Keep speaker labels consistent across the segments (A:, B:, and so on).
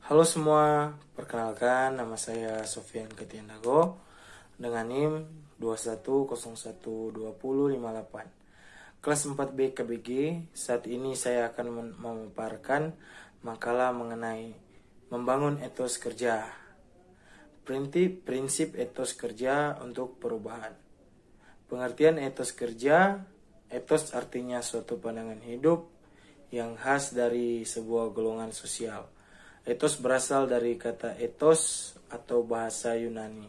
A: Halo semua, perkenalkan nama saya Sofian Ketiandago dengan NIM 21012058. Kelas 4B KBG, saat ini saya akan memaparkan makalah mengenai membangun etos kerja. Prinsip etos kerja untuk perubahan. Pengertian etos kerja, etos artinya suatu pandangan hidup yang khas dari sebuah golongan sosial. Etos berasal dari kata etos atau bahasa Yunani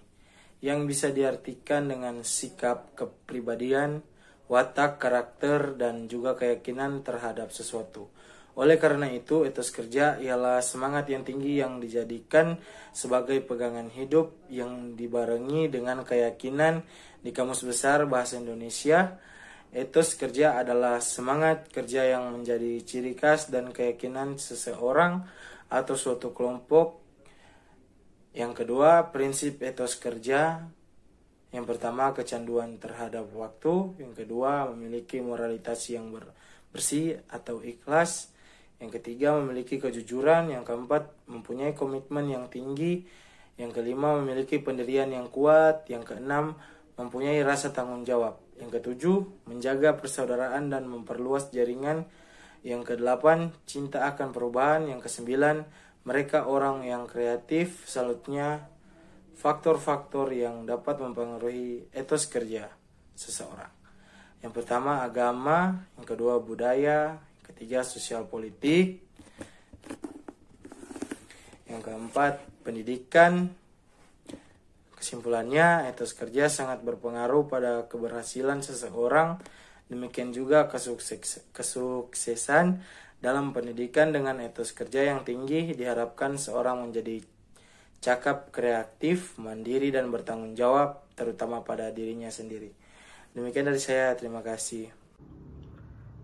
A: yang bisa diartikan dengan sikap kepribadian, watak, karakter, dan juga keyakinan terhadap sesuatu. Oleh karena itu, etos kerja ialah semangat yang tinggi yang dijadikan sebagai pegangan hidup yang dibarengi dengan keyakinan. Di Kamus Besar Bahasa Indonesia, etos kerja adalah semangat kerja yang menjadi ciri khas dan keyakinan seseorang atau suatu kelompok. Yang kedua, prinsip etos kerja. Yang pertama, kecanduan terhadap waktu. Yang kedua, memiliki moralitas yang bersih atau ikhlas. Yang ketiga, memiliki kejujuran. Yang keempat, mempunyai komitmen yang tinggi. Yang kelima, memiliki pendirian yang kuat. Yang keenam, mempunyai rasa tanggung jawab. Yang ketujuh, menjaga persaudaraan dan memperluas jaringan. Yang kedelapan, cinta akan perubahan. Yang kesembilan, mereka orang yang kreatif. Selanjutnya, faktor-faktor yang dapat mempengaruhi etos kerja seseorang. Yang pertama, agama. Yang kedua, budaya. Yang ketiga, sosial politik. Yang keempat, pendidikan. Kesimpulannya, etos kerja sangat berpengaruh pada keberhasilan seseorang. Demikian juga kesuksesan dalam pendidikan. Dengan etos kerja yang tinggi diharapkan seorang menjadi cakap, kreatif, mandiri, dan bertanggung jawab, terutama pada dirinya sendiri. Demikian dari saya, terima kasih.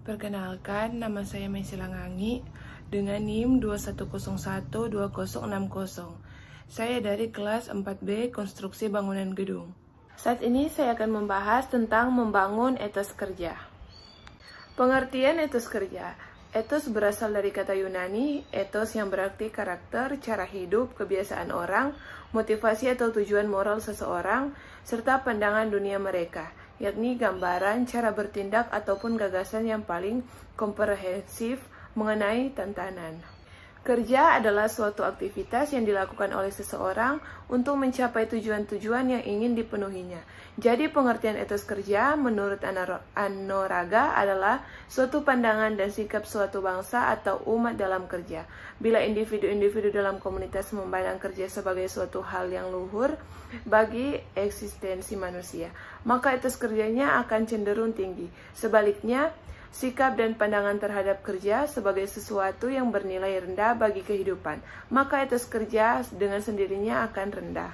B: Perkenalkan, nama saya Meisila Ngangi dengan NIM 21012060. Saya dari kelas 4B Konstruksi Bangunan Gedung. Saat ini saya akan membahas tentang membangun etos kerja. Pengertian etos kerja. Etos berasal dari kata Yunani, etos yang berarti karakter, cara hidup, kebiasaan orang, motivasi atau tujuan moral seseorang, serta pandangan dunia mereka, yakni gambaran, cara bertindak ataupun gagasan yang paling komprehensif mengenai tantangan. Kerja adalah suatu aktivitas yang dilakukan oleh seseorang untuk mencapai tujuan-tujuan yang ingin dipenuhinya. Jadi pengertian etos kerja menurut Anoraga adalah suatu pandangan dan sikap suatu bangsa atau umat dalam kerja. Bila individu-individu dalam komunitas memandang kerja sebagai suatu hal yang luhur bagi eksistensi manusia, maka etos kerjanya akan cenderung tinggi. Sebaliknya, sikap dan pandangan terhadap kerja sebagai sesuatu yang bernilai rendah bagi kehidupan, maka etos kerja dengan sendirinya akan rendah.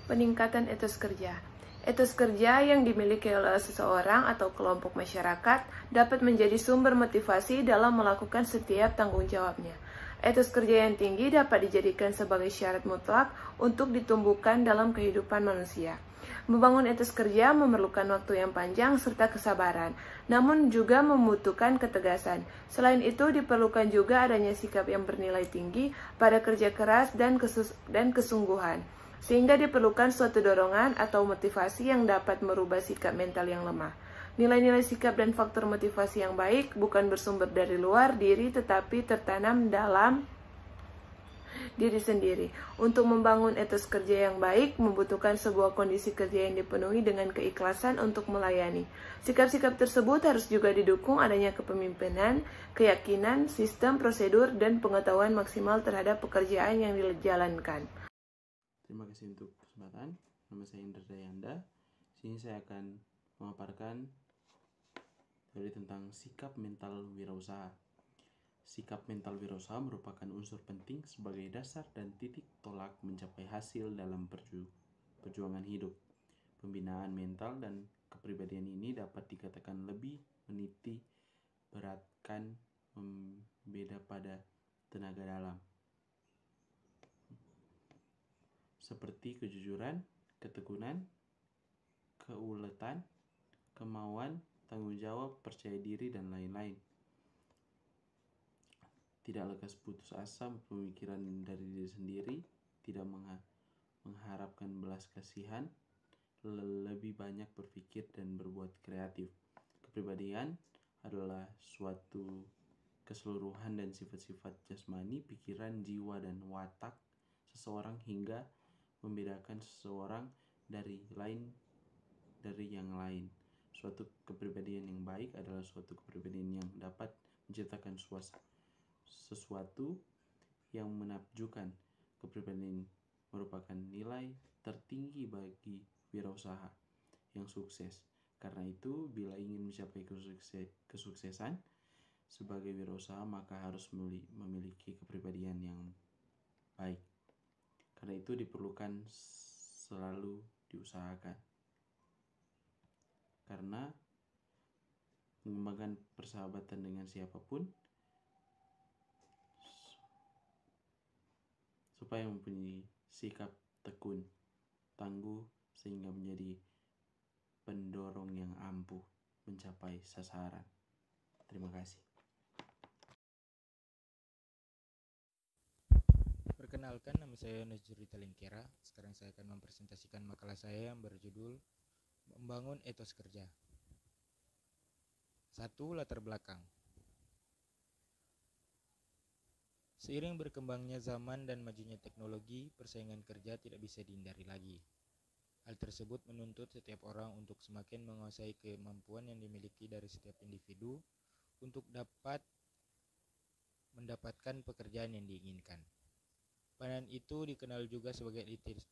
B: Peningkatan etos kerja. Etos kerja yang dimiliki oleh seseorang atau kelompok masyarakat dapat menjadi sumber motivasi dalam melakukan setiap tanggung jawabnya. Etos kerja yang tinggi dapat dijadikan sebagai syarat mutlak untuk ditumbuhkan dalam kehidupan manusia. Membangun etos kerja memerlukan waktu yang panjang serta kesabaran, namun juga membutuhkan ketegasan. Selain itu, diperlukan juga adanya sikap yang bernilai tinggi pada kerja keras dan kesungguhan, sehingga diperlukan suatu dorongan atau motivasi yang dapat merubah sikap mental yang lemah. Nilai-nilai sikap dan faktor motivasi yang baik bukan bersumber dari luar diri, tetapi tertanam dalam diri sendiri. Untuk membangun etos kerja yang baik membutuhkan sebuah kondisi kerja yang dipenuhi dengan keikhlasan untuk melayani. Sikap-sikap tersebut harus juga didukung adanya kepemimpinan, keyakinan, sistem, prosedur, dan pengetahuan maksimal terhadap pekerjaan yang dijalankan.
C: Terima kasih untuk kesempatan. Nama saya Indra Dayanda. Sini saya akan memaparkan teori tentang sikap mental wirausaha. Sikap mental wirausaha merupakan unsur penting sebagai dasar dan titik tolak mencapai hasil dalam perjuangan hidup. Pembinaan mental dan kepribadian ini dapat dikatakan lebih meniti beratkan membeda pada tenaga dalam, seperti kejujuran, ketekunan, keuletan, kemauan, tanggung jawab, percaya diri, dan lain-lain. tidak lekas putus asa, pemikiran dari diri sendiri, tidak mengharapkan belas kasihan, lebih banyak berpikir dan berbuat kreatif. Kepribadian adalah suatu keseluruhan dan sifat-sifat jasmani, pikiran, jiwa, dan watak seseorang hingga membedakan seseorang dari yang lain. Suatu kepribadian yang baik adalah suatu kepribadian yang dapat menciptakan sesuatu yang menakjubkan. Kepribadian merupakan nilai tertinggi bagi wirausaha yang sukses. Karena itu, bila ingin mencapai kesuksesan sebagai wirausaha, maka harus memiliki kepribadian yang baik. Karena itu diperlukan selalu diusahakan. Karena mengembangkan persahabatan dengan siapapun supaya mempunyai sikap tekun, tangguh, sehingga menjadi pendorong yang ampuh mencapai sasaran. Terima kasih.
D: Perkenalkan, nama saya Najuri Talingkera. Sekarang saya akan mempresentasikan makalah saya yang berjudul Membangun Etos Kerja. 1. Latar belakang. Seiring berkembangnya zaman dan majunya teknologi, persaingan kerja tidak bisa dihindari lagi. Hal tersebut menuntut setiap orang untuk semakin menguasai kemampuan yang dimiliki dari setiap individu untuk dapat mendapatkan pekerjaan yang diinginkan. Pandangan itu dikenal juga sebagai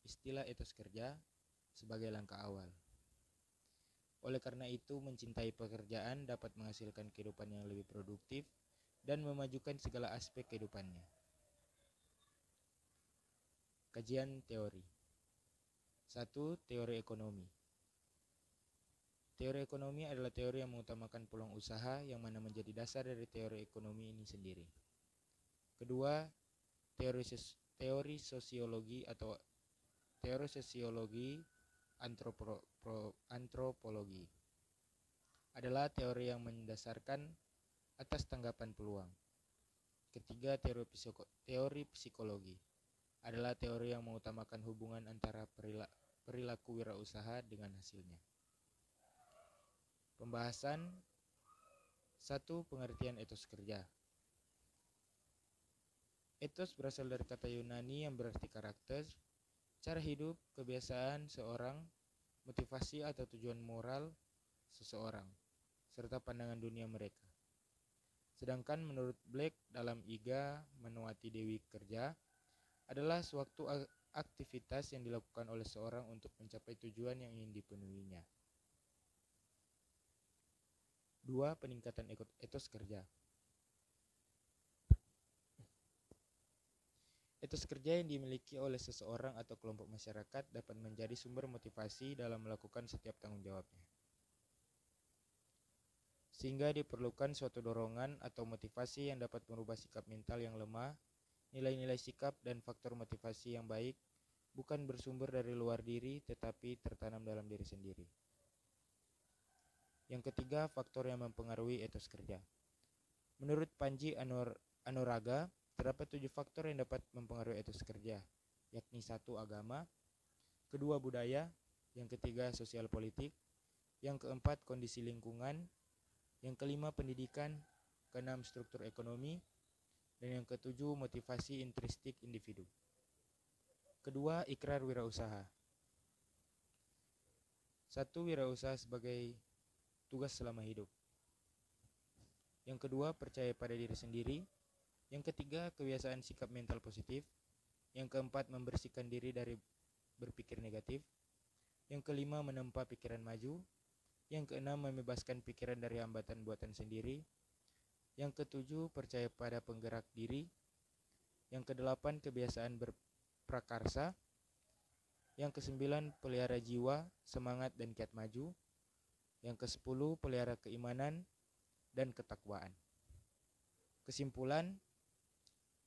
D: istilah etos kerja sebagai langkah awal. Oleh karena itu, mencintai pekerjaan dapat menghasilkan kehidupan yang lebih produktif dan memajukan segala aspek kehidupannya. Kajian teori. 1. Teori ekonomi. Teori ekonomi adalah teori yang mengutamakan peluang usaha yang mana menjadi dasar dari teori ekonomi ini sendiri. Kedua, teori sosiologi atau teori sosiologi antropologi adalah teori yang mendasarkan atas tanggapan peluang. Ketiga, teori psikologi adalah teori yang mengutamakan hubungan antara perilaku wirausaha dengan hasilnya. Pembahasan 1. Pengertian etos kerja. Etos berasal dari kata Yunani yang berarti karakter, cara hidup, kebiasaan seorang, motivasi atau tujuan moral seseorang, serta pandangan dunia mereka. Sedangkan menurut Black dalam Iga Manawati Dewi Kerja adalah suatu aktivitas yang dilakukan oleh seorang untuk mencapai tujuan yang ingin dipenuhinya. 2. Peningkatan etos kerja. Etos kerja yang dimiliki oleh seseorang atau kelompok masyarakat dapat menjadi sumber motivasi dalam melakukan setiap tanggung jawabnya. Sehingga diperlukan suatu dorongan atau motivasi yang dapat merubah sikap mental yang lemah. Nilai-nilai sikap dan faktor motivasi yang baik bukan bersumber dari luar diri tetapi tertanam dalam diri sendiri. Yang ketiga, faktor yang mempengaruhi etos kerja. Menurut Panji Anuraga, terdapat 7 faktor yang dapat mempengaruhi etos kerja, yakni 1. Agama, 2. Budaya, yang ketiga sosial politik, yang keempat kondisi lingkungan, yang kelima pendidikan, keenam struktur ekonomi, dan yang ketujuh motivasi intrinsik individu. Kedua, ikrar wirausaha. 1. Wirausaha sebagai tugas selama hidup. Yang kedua, percaya pada diri sendiri. Yang ketiga, kebiasaan sikap mental positif. Yang keempat, membersihkan diri dari berpikir negatif. Yang kelima, menempa pikiran maju. Yang keenam, membebaskan pikiran dari hambatan buatan sendiri. Yang ketujuh, percaya pada penggerak diri. Yang kedelapan, kebiasaan berprakarsa. Yang kesembilan, pelihara jiwa, semangat dan kiat maju. Yang kesepuluh, pelihara keimanan dan ketakwaan. Kesimpulan,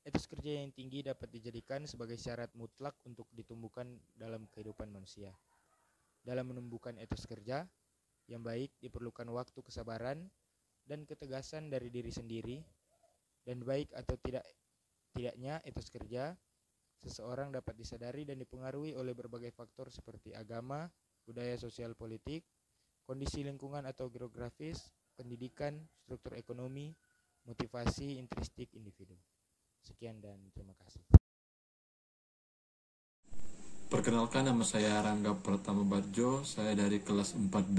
D: etos kerja yang tinggi dapat dijadikan sebagai syarat mutlak untuk ditumbuhkan dalam kehidupan manusia. Dalam menumbuhkan etos kerja yang baik diperlukan waktu, kesabaran, dan ketegasan dari diri sendiri, dan baik atau tidaknya etos kerja seseorang dapat disadari dan dipengaruhi oleh berbagai faktor seperti agama, budaya sosial politik, kondisi lingkungan atau geografis, pendidikan, struktur ekonomi, motivasi intrinsik individu. Sekian dan terima kasih.
E: Perkenalkan, nama saya Rangga Pratama Barjo, saya dari kelas 4B.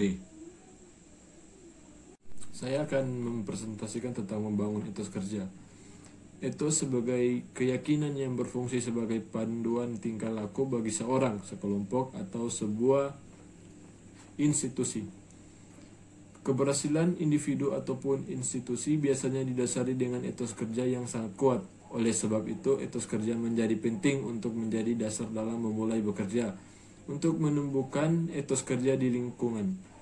E: Saya akan mempresentasikan tentang membangun etos kerja. Etos sebagai keyakinan yang berfungsi sebagai panduan tingkah laku bagi seorang, sekelompok, atau sebuah institusi. Keberhasilan individu ataupun institusi biasanya didasari dengan etos kerja yang sangat kuat. Oleh sebab itu, etos kerja menjadi penting untuk menjadi dasar dalam memulai bekerja, untuk menumbuhkan etos kerja di lingkungan.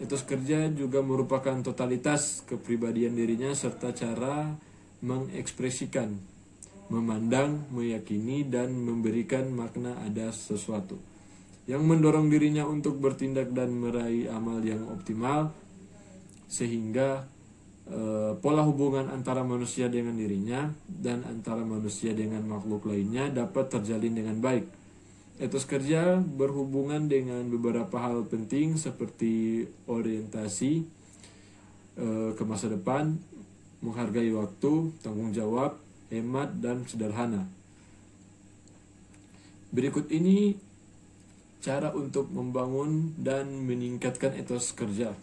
E: Etos kerja juga merupakan totalitas kepribadian dirinya serta cara mengekspresikan, memandang, meyakini, dan memberikan makna ada sesuatu yang mendorong dirinya untuk bertindak dan meraih amal yang optimal, sehingga pola hubungan antara manusia dengan dirinya dan antara manusia dengan makhluk lainnya dapat terjalin dengan baik. Etos kerja berhubungan dengan beberapa hal penting seperti orientasi ke masa depan, menghargai waktu, tanggung jawab, hemat, dan sederhana. Berikut ini cara untuk membangun dan meningkatkan etos kerja.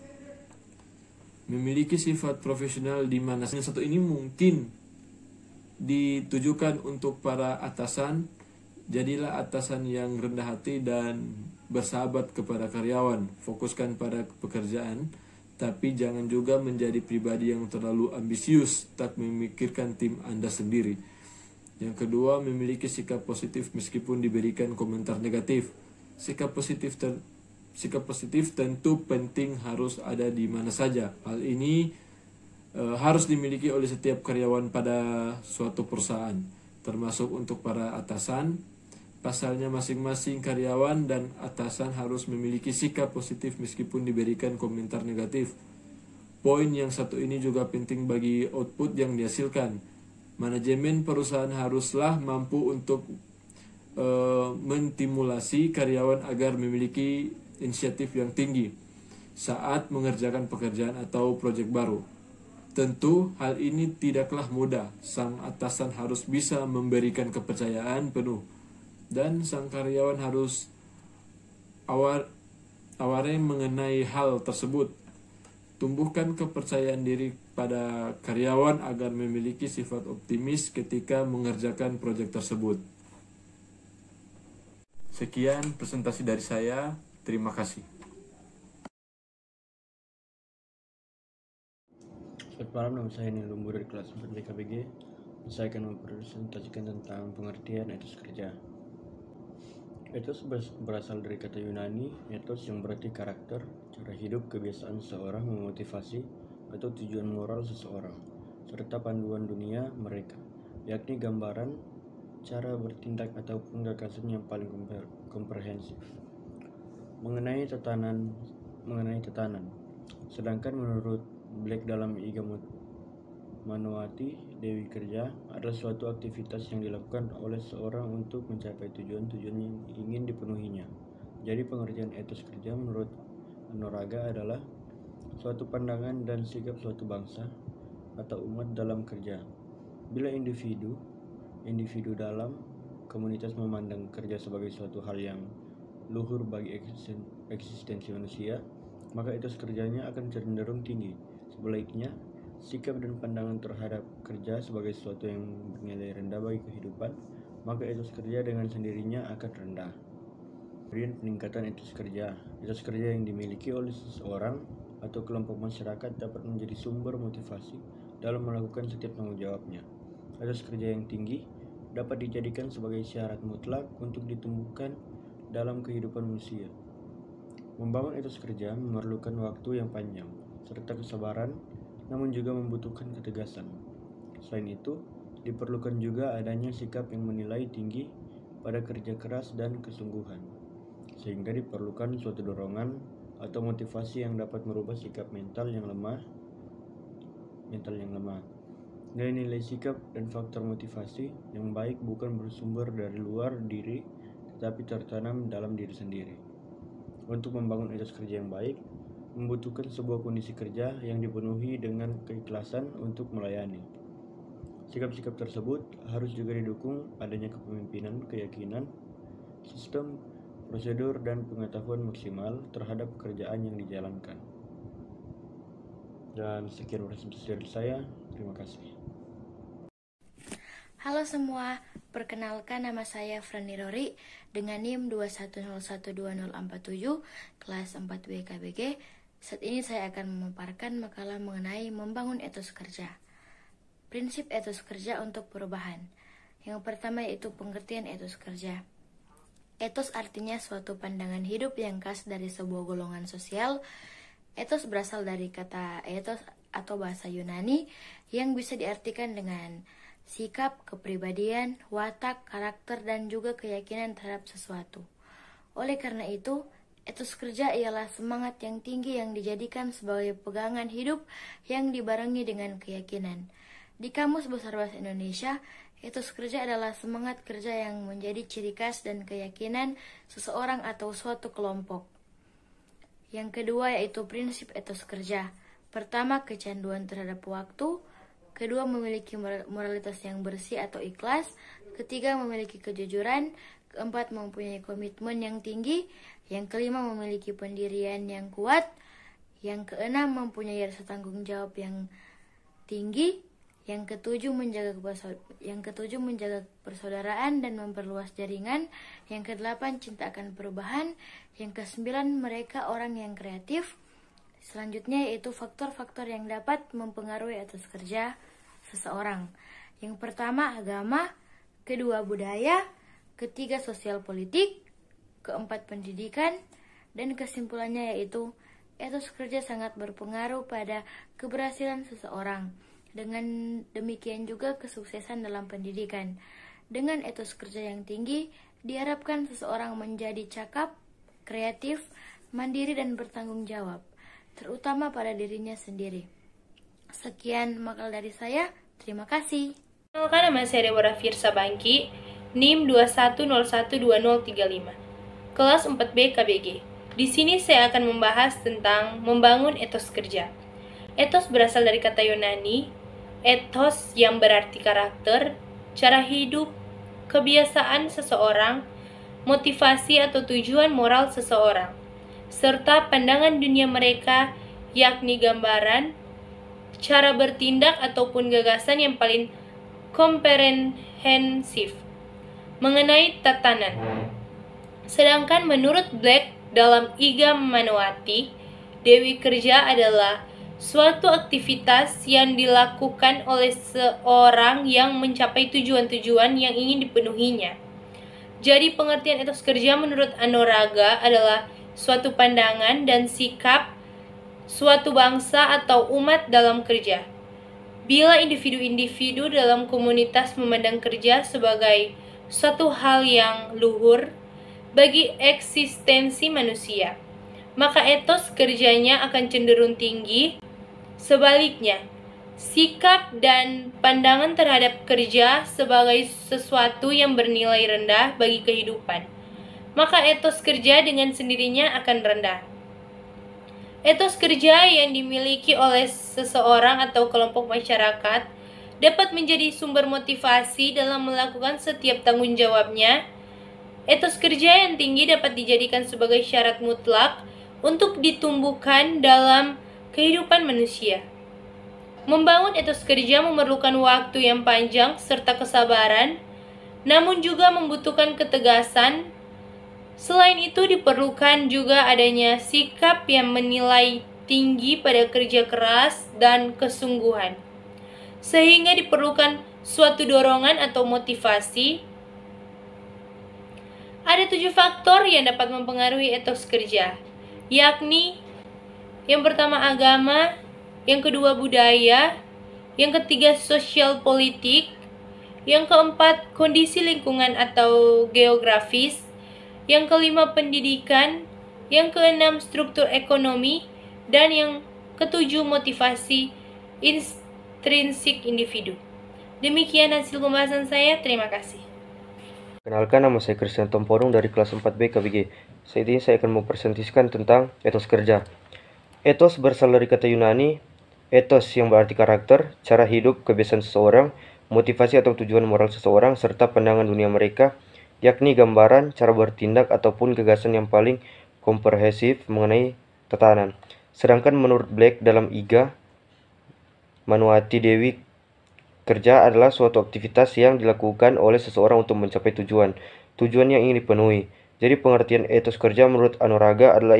E: Memiliki sifat profesional di mana yang satu ini mungkin ditujukan untuk para atasan. Jadilah atasan yang rendah hati dan bersahabat kepada karyawan. Fokuskan pada pekerjaan, tapi jangan juga menjadi pribadi yang terlalu ambisius, tak memikirkan tim Anda sendiri. Yang kedua, memiliki sikap positif meskipun diberikan komentar negatif. Sikap positif tentu penting, harus ada di mana saja. Hal ini harus dimiliki oleh setiap karyawan pada suatu perusahaan, termasuk untuk para atasan. Pasalnya, masing-masing karyawan dan atasan harus memiliki sikap positif meskipun diberikan komentar negatif. Poin yang satu ini juga penting bagi output yang dihasilkan. Manajemen perusahaan haruslah mampu untuk menstimulasi karyawan agar memiliki inisiatif yang tinggi saat mengerjakan pekerjaan atau proyek baru. Tentu hal ini tidaklah mudah. Sang atasan harus bisa memberikan kepercayaan penuh dan sang karyawan harus aware mengenai hal tersebut. Tumbuhkan kepercayaan diri pada karyawan agar memiliki sifat optimis ketika mengerjakan proyek tersebut. Sekian presentasi dari saya. Terima kasih.
F: Selamat malam, nama saya Nil Lumbu dari kelas 4 BKBG. Saya akan mempresentasikan tentang pengertian etos kerja. Etos berasal dari kata Yunani, ethos yang berarti karakter, cara hidup, kebiasaan seseorang, memotivasi, atau tujuan moral seseorang, serta panduan dunia mereka, yakni gambaran cara bertindak ataupun gagasan yang paling komprehensif mengenai tetanan. Sedangkan menurut Black dalam Iga Manawati, Dewi Kerja adalah suatu aktivitas yang dilakukan oleh seorang untuk mencapai tujuan-tujuan yang ingin dipenuhinya. Jadi pengertian etos kerja menurut Anoraga adalah suatu pandangan dan sikap suatu bangsa atau umat dalam kerja. Bila individu dalam komunitas memandang kerja sebagai suatu hal yang luhur bagi eksistensi manusia, maka etos kerjanya akan cenderung tinggi. Sebaliknya, sikap dan pandangan terhadap kerja sebagai sesuatu yang bernilai rendah bagi kehidupan, maka etos kerja dengan sendirinya akan rendah. Kemudian peningkatan etos kerja. Etos kerja yang dimiliki oleh seseorang atau kelompok masyarakat dapat menjadi sumber motivasi dalam melakukan setiap tanggung jawabnya. Etos kerja yang tinggi dapat dijadikan sebagai syarat mutlak untuk ditumbuhkan dalam kehidupan manusia. Membangun etos kerja memerlukan waktu yang panjang, serta kesabaran, namun juga membutuhkan ketegasan. Selain itu, diperlukan juga adanya sikap yang menilai tinggi pada kerja keras dan kesungguhan, sehingga diperlukan suatu dorongan atau motivasi yang dapat merubah sikap mental yang lemah. Nilai-nilai sikap dan faktor motivasi yang baik bukan bersumber dari luar diri, tetapi tertanam dalam diri sendiri. Untuk membangun etos kerja yang baik, membutuhkan sebuah kondisi kerja yang dipenuhi dengan keikhlasan untuk melayani. Sikap-sikap tersebut harus juga didukung adanya kepemimpinan, keyakinan, sistem, prosedur, dan pengetahuan maksimal terhadap pekerjaan yang dijalankan. Dan sekian presentasi dari saya. Terima kasih.
G: Halo semua, perkenalkan nama saya Frani Rori dengan NIM 210120047 kelas 4B KBG. Saat ini saya akan memaparkan makalah mengenai membangun etos kerja. Prinsip etos kerja untuk perubahan. Yang pertama yaitu pengertian etos kerja. Etos artinya suatu pandangan hidup yang khas dari sebuah golongan sosial. Etos berasal dari kata ethos atau bahasa Yunani yang bisa diartikan dengan sikap, kepribadian, watak, karakter, dan juga keyakinan terhadap sesuatu. Oleh karena itu, etos kerja ialah semangat yang tinggi yang dijadikan sebagai pegangan hidup yang dibarengi dengan keyakinan. Di Kamus Besar Bahasa Indonesia, etos kerja adalah semangat kerja yang menjadi ciri khas dan keyakinan seseorang atau suatu kelompok. Yang kedua yaitu prinsip etos kerja. Pertama, kecanduan terhadap waktu. Kedua, memiliki moralitas yang bersih atau ikhlas. Ketiga, memiliki kejujuran. Keempat, mempunyai komitmen yang tinggi. Yang kelima, memiliki pendirian yang kuat. Yang keenam, mempunyai rasa tanggung jawab yang tinggi. Yang ketujuh, menjaga persaudaraan dan memperluas jaringan. Yang kedelapan, cinta akan perubahan. Yang kesembilan, mereka orang yang kreatif. Selanjutnya yaitu faktor-faktor yang dapat mempengaruhi etos kerja seseorang. Yang pertama agama, kedua budaya, ketiga sosial politik, keempat pendidikan, dan kesimpulannya yaitu etos kerja sangat berpengaruh pada keberhasilan seseorang. Dengan demikian juga kesuksesan dalam pendidikan. Dengan etos kerja yang tinggi, diharapkan seseorang menjadi cakap, kreatif, mandiri, dan bertanggung jawab, terutama pada dirinya sendiri. Sekian makalah dari saya, terima kasih.
B: Nama saya Deborah Firsa Bangki, NIM 210122035, kelas 4B KBG. Di sini saya akan membahas tentang membangun etos kerja. Etos berasal dari kata Yunani, ethos yang berarti karakter, cara hidup, kebiasaan seseorang, motivasi atau tujuan moral seseorang, serta pandangan dunia mereka, yakni gambaran, cara bertindak ataupun gagasan yang paling komprehensif mengenai tatanan. Sedangkan menurut Black dalam Iga Manawati, Dewi Kerja adalah suatu aktivitas yang dilakukan oleh seorang yang mencapai tujuan-tujuan yang ingin dipenuhinya. Jadi pengertian etos kerja menurut Anoraga adalah suatu pandangan dan sikap suatu bangsa atau umat dalam kerja. Bila individu-individu dalam komunitas memandang kerja sebagai suatu hal yang luhur bagi eksistensi manusia, maka etos kerjanya akan cenderung tinggi. Sebaliknya, sikap dan pandangan terhadap kerja sebagai sesuatu yang bernilai rendah bagi kehidupan, maka etos kerja dengan sendirinya akan rendah. Etos kerja yang dimiliki oleh seseorang atau kelompok masyarakat dapat menjadi sumber motivasi dalam melakukan setiap tanggung jawabnya. Etos kerja yang tinggi dapat dijadikan sebagai syarat mutlak untuk ditumbuhkan dalam kehidupan manusia. Membangun etos kerja memerlukan waktu yang panjang serta kesabaran, namun juga membutuhkan ketegasan. Selain itu diperlukan juga adanya sikap yang menilai tinggi pada kerja keras dan kesungguhan, sehingga diperlukan suatu dorongan atau motivasi. Ada 7 faktor yang dapat mempengaruhi etos kerja, yakni yang pertama agama, yang kedua budaya, yang ketiga sosial politik, yang keempat kondisi lingkungan atau geografis, yang kelima pendidikan, yang keenam struktur ekonomi, dan yang ketujuh motivasi intrinsik individu. Demikian hasil pembahasan saya, terima kasih.
H: Kenalkan, nama saya Christian Tompodong dari kelas 4B KBG. Saat ini saya akan mempresentasikan tentang etos kerja. Etos berasal dari kata Yunani, ethos yang berarti karakter, cara hidup, kebiasaan seseorang, motivasi atau tujuan moral seseorang, serta pandangan dunia mereka, yakni gambaran, cara bertindak, ataupun gagasan yang paling komprehensif mengenai tatanan. Sedangkan menurut Black dalam Iga Manuati Dewi, kerja adalah suatu aktivitas yang dilakukan oleh seseorang untuk mencapai tujuan yang ingin dipenuhi. Jadi pengertian etos kerja menurut Anuraga adalah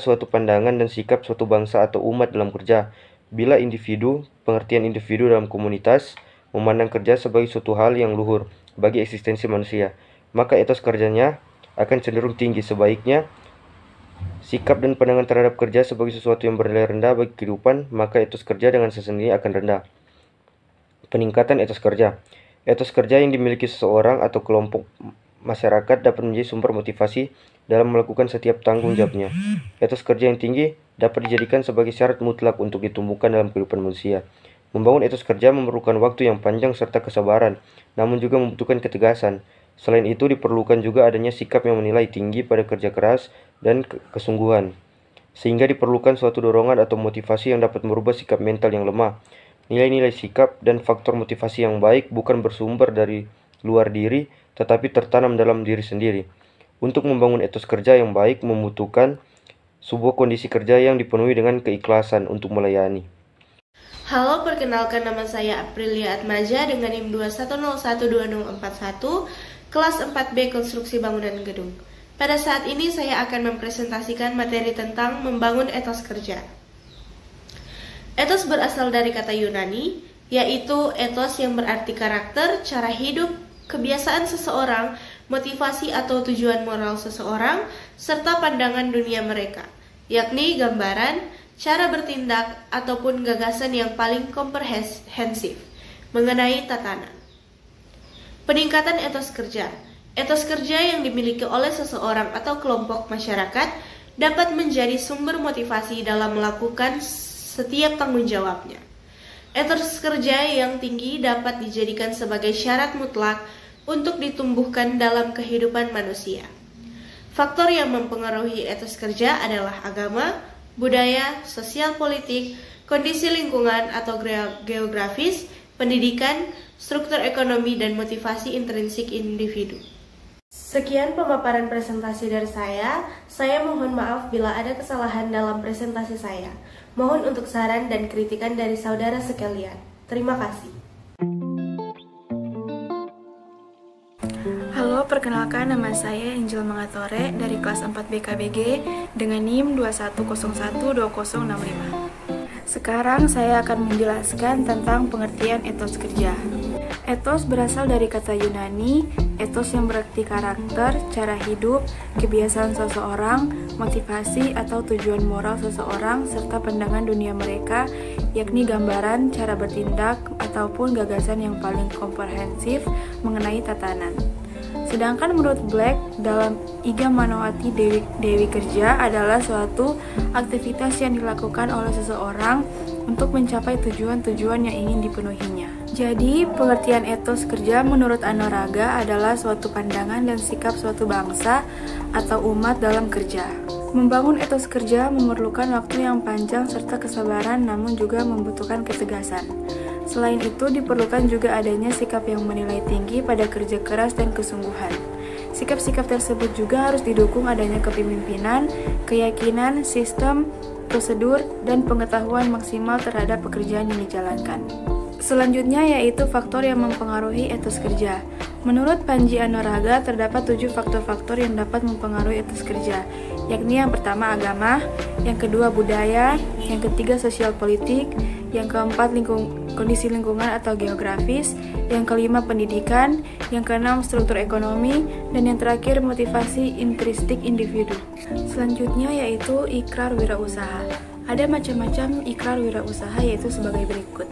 H: suatu pandangan dan sikap suatu bangsa atau umat dalam kerja. Bila pengertian individu dalam komunitas memandang kerja sebagai suatu hal yang luhur bagi eksistensi manusia, maka etos kerjanya akan cenderung tinggi. Sebaiknya sikap dan pandangan terhadap kerja sebagai sesuatu yang bernilai rendah bagi kehidupan, maka etos kerja dengan sendirinya akan rendah. Peningkatan etos kerja. Etos kerja yang dimiliki seseorang atau kelompok masyarakat dapat menjadi sumber motivasi dalam melakukan setiap tanggung jawabnya. Etos kerja yang tinggi dapat dijadikan sebagai syarat mutlak untuk ditumbuhkan dalam kehidupan manusia. Membangun etos kerja memerlukan waktu yang panjang serta kesabaran, namun juga membutuhkan ketegasan. Selain itu, diperlukan juga adanya sikap yang menilai tinggi pada kerja keras dan kesungguhan, sehingga diperlukan suatu dorongan atau motivasi yang dapat merubah sikap mental yang lemah. Nilai-nilai sikap dan faktor motivasi yang baik bukan bersumber dari luar diri, tetapi tertanam dalam diri sendiri. Untuk membangun etos kerja yang baik membutuhkan sebuah kondisi kerja yang dipenuhi dengan keikhlasan untuk melayani.
B: Halo, perkenalkan nama saya Aprilia Atmaja dengan NIM 2101241, kelas 4B Konstruksi Bangunan Gedung. Pada saat ini saya akan mempresentasikan materi tentang membangun etos kerja. Etos berasal dari kata Yunani, yaitu etos yang berarti karakter, cara hidup, kebiasaan seseorang, motivasi atau tujuan moral seseorang, serta pandangan dunia mereka, yakni gambaran, cara bertindak, ataupun gagasan yang paling komprehensif mengenai tatanan. Peningkatan etos kerja. Etos kerja yang dimiliki oleh seseorang atau kelompok masyarakat dapat menjadi sumber motivasi dalam melakukan setiap tanggung jawabnya. Etos kerja yang tinggi dapat dijadikan sebagai syarat mutlak untuk ditumbuhkan dalam kehidupan manusia. Faktor yang mempengaruhi etos kerja adalah agama, budaya, sosial politik, kondisi lingkungan atau geografis, pendidikan, struktur ekonomi, dan motivasi intrinsik individu. Sekian pemaparan presentasi dari saya. Saya mohon maaf bila ada kesalahan dalam presentasi saya. Mohon untuk saran dan kritikan dari saudara sekalian. Terima kasih.
I: Halo, perkenalkan nama saya Angel Mangatore dari kelas 4B KBG dengan NIM 21012065. Sekarang saya akan menjelaskan tentang pengertian etos kerja. Etos berasal dari kata Yunani, etos yang berarti karakter, cara hidup, kebiasaan seseorang, motivasi atau tujuan moral seseorang, serta pandangan dunia mereka, yakni gambaran, cara bertindak, ataupun gagasan yang paling komprehensif mengenai tatanan. Sedangkan menurut Black, dalam Iga Manuati Dewi kerja adalah suatu aktivitas yang dilakukan oleh seseorang untuk mencapai tujuan-tujuan yang ingin dipenuhinya. Jadi, pengertian etos kerja menurut Anuraga adalah suatu pandangan dan sikap suatu bangsa atau umat dalam kerja. Membangun etos kerja memerlukan waktu yang panjang serta kesabaran, namun juga membutuhkan ketegasan. Selain itu, diperlukan juga adanya sikap yang menilai tinggi pada kerja keras dan kesungguhan. Sikap-sikap tersebut juga harus didukung adanya kepemimpinan, keyakinan, sistem, prosedur, dan pengetahuan maksimal terhadap pekerjaan yang dijalankan. Selanjutnya yaitu faktor yang mempengaruhi etos kerja. Menurut Panji Anuraga, terdapat 7 faktor-faktor yang dapat mempengaruhi etos kerja, yakni yang pertama agama, yang kedua budaya, yang ketiga sosial politik, yang keempat kondisi lingkungan atau geografis, yang kelima pendidikan, yang keenam struktur ekonomi, dan yang terakhir motivasi intrinsik individu. Selanjutnya yaitu ikrar wirausaha. Ada macam-macam ikrar wirausaha yaitu sebagai berikut.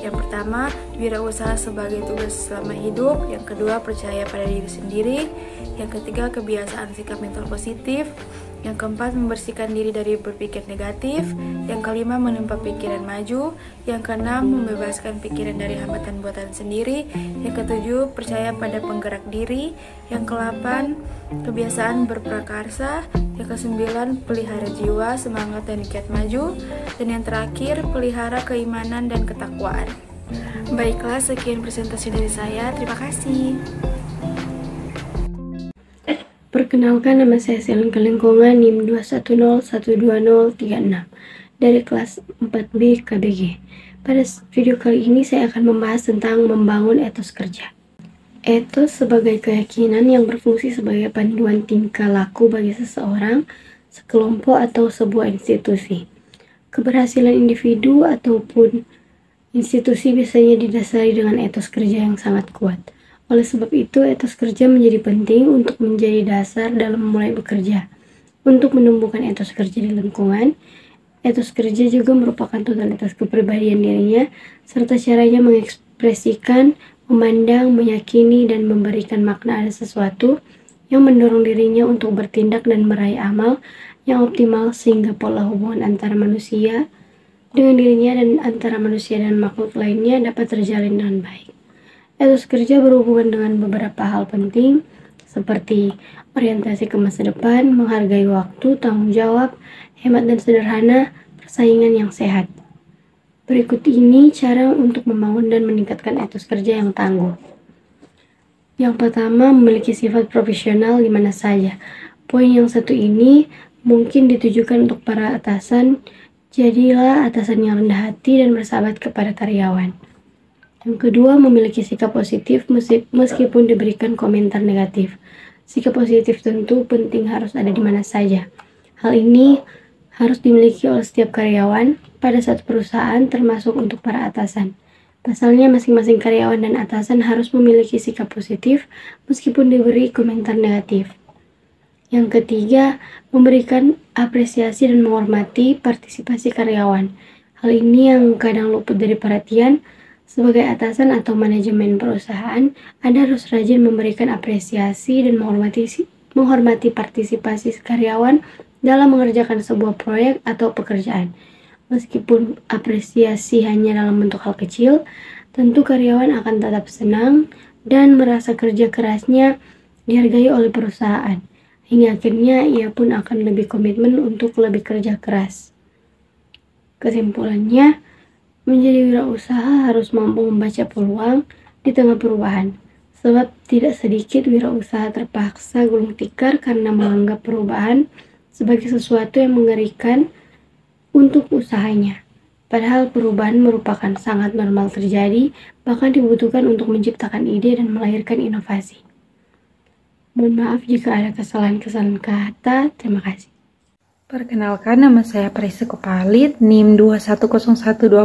I: Yang pertama, wirausaha sebagai tugas selama hidup. Yang kedua, percaya pada diri sendiri. Yang ketiga, kebiasaan sikap mental positif. Yang keempat, membersihkan diri dari berpikir negatif. Yang kelima, menumpas pikiran maju. Yang keenam, membebaskan pikiran dari hambatan buatan sendiri. Yang ketujuh, percaya pada penggerak diri. Yang kedelapan, kebiasaan berprakarsa. Yang kesembilan, pelihara jiwa, semangat dan giat maju. Dan yang terakhir, pelihara keimanan dan ketakwaan. Baiklah, sekian presentasi dari saya. Terima kasih.
J: Perkenalkan, nama saya Selengke Lingkungan NIM 210122036 dari kelas 4B KBG. Pada video kali ini saya akan membahas tentang membangun etos kerja. Etos sebagai keyakinan yang berfungsi sebagai panduan tingkah laku bagi seseorang, sekelompok atau sebuah institusi. Keberhasilan individu ataupun institusi biasanya didasari dengan etos kerja yang sangat kuat. Oleh sebab itu, etos kerja menjadi penting untuk menjadi dasar dalam memulai bekerja. Untuk menumbuhkan etos kerja di lingkungan, etos kerja juga merupakan totalitas kepribadian dirinya, serta caranya mengekspresikan, memandang, meyakini, dan memberikan makna ada sesuatu yang mendorong dirinya untuk bertindak dan meraih amal yang optimal sehingga pola hubungan antara manusia dengan dirinya dan antara manusia dan makhluk lainnya dapat terjalin dengan baik. Etos kerja berhubungan dengan beberapa hal penting seperti orientasi ke masa depan, menghargai waktu, tanggung jawab, hemat dan sederhana, persaingan yang sehat. Berikut ini cara untuk membangun dan meningkatkan etos kerja yang tangguh. Yang pertama, memiliki sifat profesional di mana saja. Poin yang satu ini mungkin ditujukan untuk para atasan. Jadilah atasan yang rendah hati dan bersahabat kepada karyawan. Yang kedua, memiliki sikap positif meskipun diberikan komentar negatif. Sikap positif tentu penting harus ada di mana saja. Hal ini harus dimiliki oleh setiap karyawan pada satu perusahaan termasuk untuk para atasan. Pasalnya masing-masing karyawan dan atasan harus memiliki sikap positif meskipun diberi komentar negatif. Yang ketiga, memberikan apresiasi dan menghormati partisipasi karyawan. Hal ini yang kadang luput dari perhatian. Sebagai atasan atau manajemen perusahaan, Anda harus rajin memberikan apresiasi dan menghormati partisipasi karyawan dalam mengerjakan sebuah proyek atau pekerjaan. Meskipun apresiasi hanya dalam bentuk hal kecil, tentu karyawan akan tetap senang dan merasa kerja kerasnya dihargai oleh perusahaan. Hingga akhirnya ia pun akan lebih komitmen untuk lebih kerja keras. Kesimpulannya, menjadi wirausaha harus mampu membaca peluang di tengah perubahan, sebab tidak sedikit wirausaha terpaksa gulung tikar karena menganggap perubahan sebagai sesuatu yang mengerikan untuk usahanya. Padahal perubahan merupakan sangat normal terjadi, bahkan dibutuhkan untuk menciptakan ide dan melahirkan inovasi. Mohon maaf jika ada kesalahan-kesalahan kata. Terima kasih.
K: Perkenalkan, nama saya Parisa Kopalit, NIM 2101245,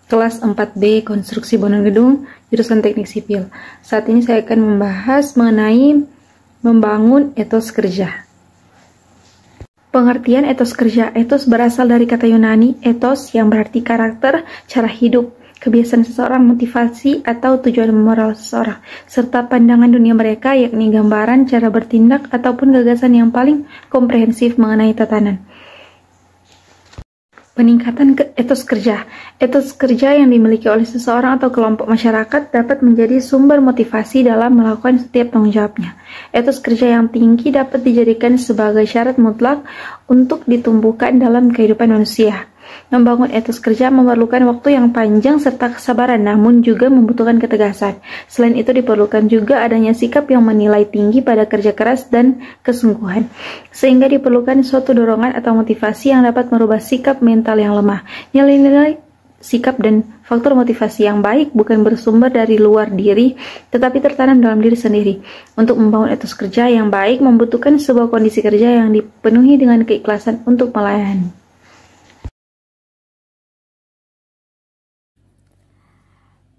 K: kelas 4B Konstruksi Bangunan Gedung, jurusan Teknik Sipil. Saat ini saya akan membahas mengenai membangun etos kerja. Pengertian etos kerja. Etos berasal dari kata Yunani, ethos yang berarti karakter, cara hidup, kebiasaan seseorang, motivasi atau tujuan moral seseorang, serta pandangan dunia mereka, yakni gambaran, cara bertindak, ataupun gagasan yang paling komprehensif mengenai tatanan. Peningkatan etos kerja. Etos kerja yang dimiliki oleh seseorang atau kelompok masyarakat dapat menjadi sumber motivasi dalam melakukan setiap tanggung jawabnya. Etos kerja yang tinggi dapat dijadikan sebagai syarat mutlak untuk ditumbuhkan dalam kehidupan manusia. Membangun etos kerja memerlukan waktu yang panjang serta kesabaran, namun juga membutuhkan ketegasan. Selain itu diperlukan juga adanya sikap yang menilai tinggi pada kerja keras dan kesungguhan, sehingga diperlukan suatu dorongan atau motivasi yang dapat merubah sikap mental yang lemah. Nilai-nilai sikap dan faktor motivasi yang baik bukan bersumber dari luar diri, tetapi tertanam dalam diri sendiri. Untuk membangun etos kerja yang baik membutuhkan sebuah kondisi kerja yang dipenuhi dengan keikhlasan untuk melayani.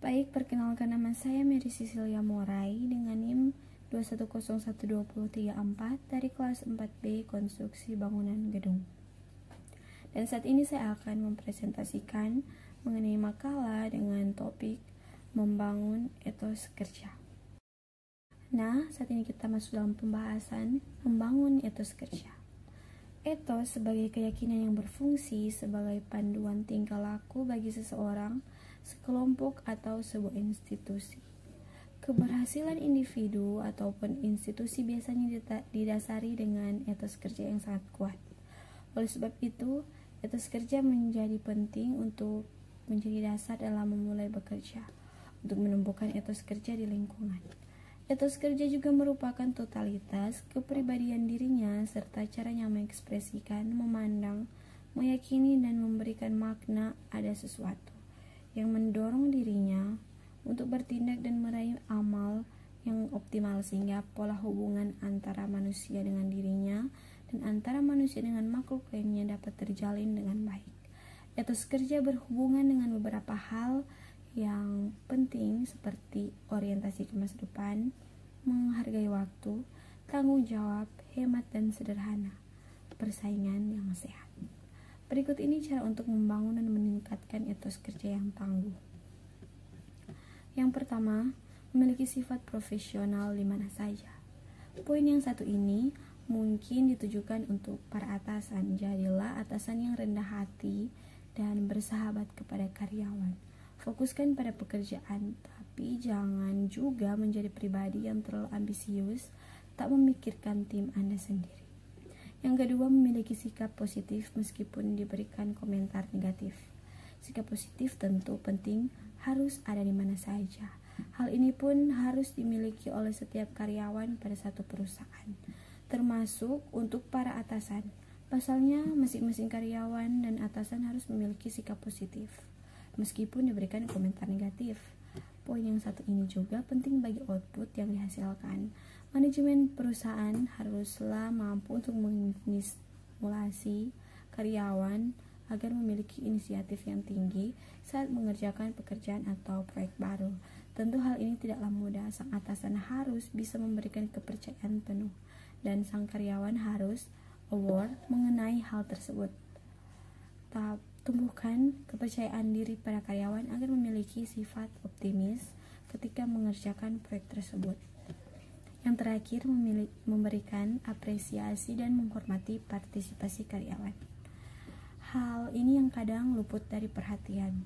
L: Baik, perkenalkan, nama saya Mary Cecilia Morai dengan NIM 2101234 dari kelas 4B Konstruksi Bangunan Gedung. Dan saat ini saya akan mempresentasikan mengenai makalah dengan topik membangun etos kerja. Nah, saat ini kita masuk dalam pembahasan membangun etos kerja. Etos sebagai keyakinan yang berfungsi sebagai panduan tingkah laku bagi seseorang, sekelompok, atau sebuah institusi. Keberhasilan individu ataupun institusi biasanya didasari dengan etos kerja yang sangat kuat. Oleh sebab itu, etos kerja menjadi penting untuk menjadi dasar dalam memulai bekerja, untuk menumbuhkan etos kerja di lingkungan. Etos kerja juga merupakan totalitas kepribadian dirinya serta caranya mengekspresikan, memandang, meyakini, dan memberikan makna ada sesuatu yang mendorong dirinya untuk bertindak dan meraih amal yang optimal sehingga pola hubungan antara manusia dengan dirinya dan antara manusia dengan makhluk lainnya dapat terjalin dengan baik. Etos kerja berhubungan dengan beberapa hal yang penting seperti orientasi ke masa depan, menghargai waktu, tanggung jawab, hemat dan sederhana, persaingan yang sehat. Berikut ini cara untuk membangun dan meningkatkan etos kerja yang tangguh. Yang pertama, memiliki sifat profesional di mana saja. Poin yang satu ini mungkin ditujukan untuk para atasan. Jadilah atasan yang rendah hati dan bersahabat kepada karyawan. Fokuskan pada pekerjaan, tapi jangan juga menjadi pribadi yang terlalu ambisius, tak memikirkan tim Anda sendiri. Yang kedua, memiliki sikap positif meskipun diberikan komentar negatif. Sikap positif tentu penting, harus ada di mana saja. Hal ini pun harus dimiliki oleh setiap karyawan pada satu perusahaan, termasuk untuk para atasan. Pasalnya, masing-masing karyawan dan atasan harus memiliki sikap positif meskipun diberikan komentar negatif. Poin yang satu ini juga penting bagi output yang dihasilkan. Manajemen perusahaan haruslah mampu untuk mengistimulasi karyawan agar memiliki inisiatif yang tinggi saat mengerjakan pekerjaan atau proyek baru. Tentu hal ini tidaklah mudah. Sang atasan harus bisa memberikan kepercayaan penuh dan sang karyawan harus aware mengenai hal tersebut. Tumbuhkan kepercayaan diri pada karyawan agar memiliki sifat optimis ketika mengerjakan proyek tersebut. Yang terakhir, memberikan apresiasi dan menghormati partisipasi karyawan. Hal ini yang kadang luput dari perhatian.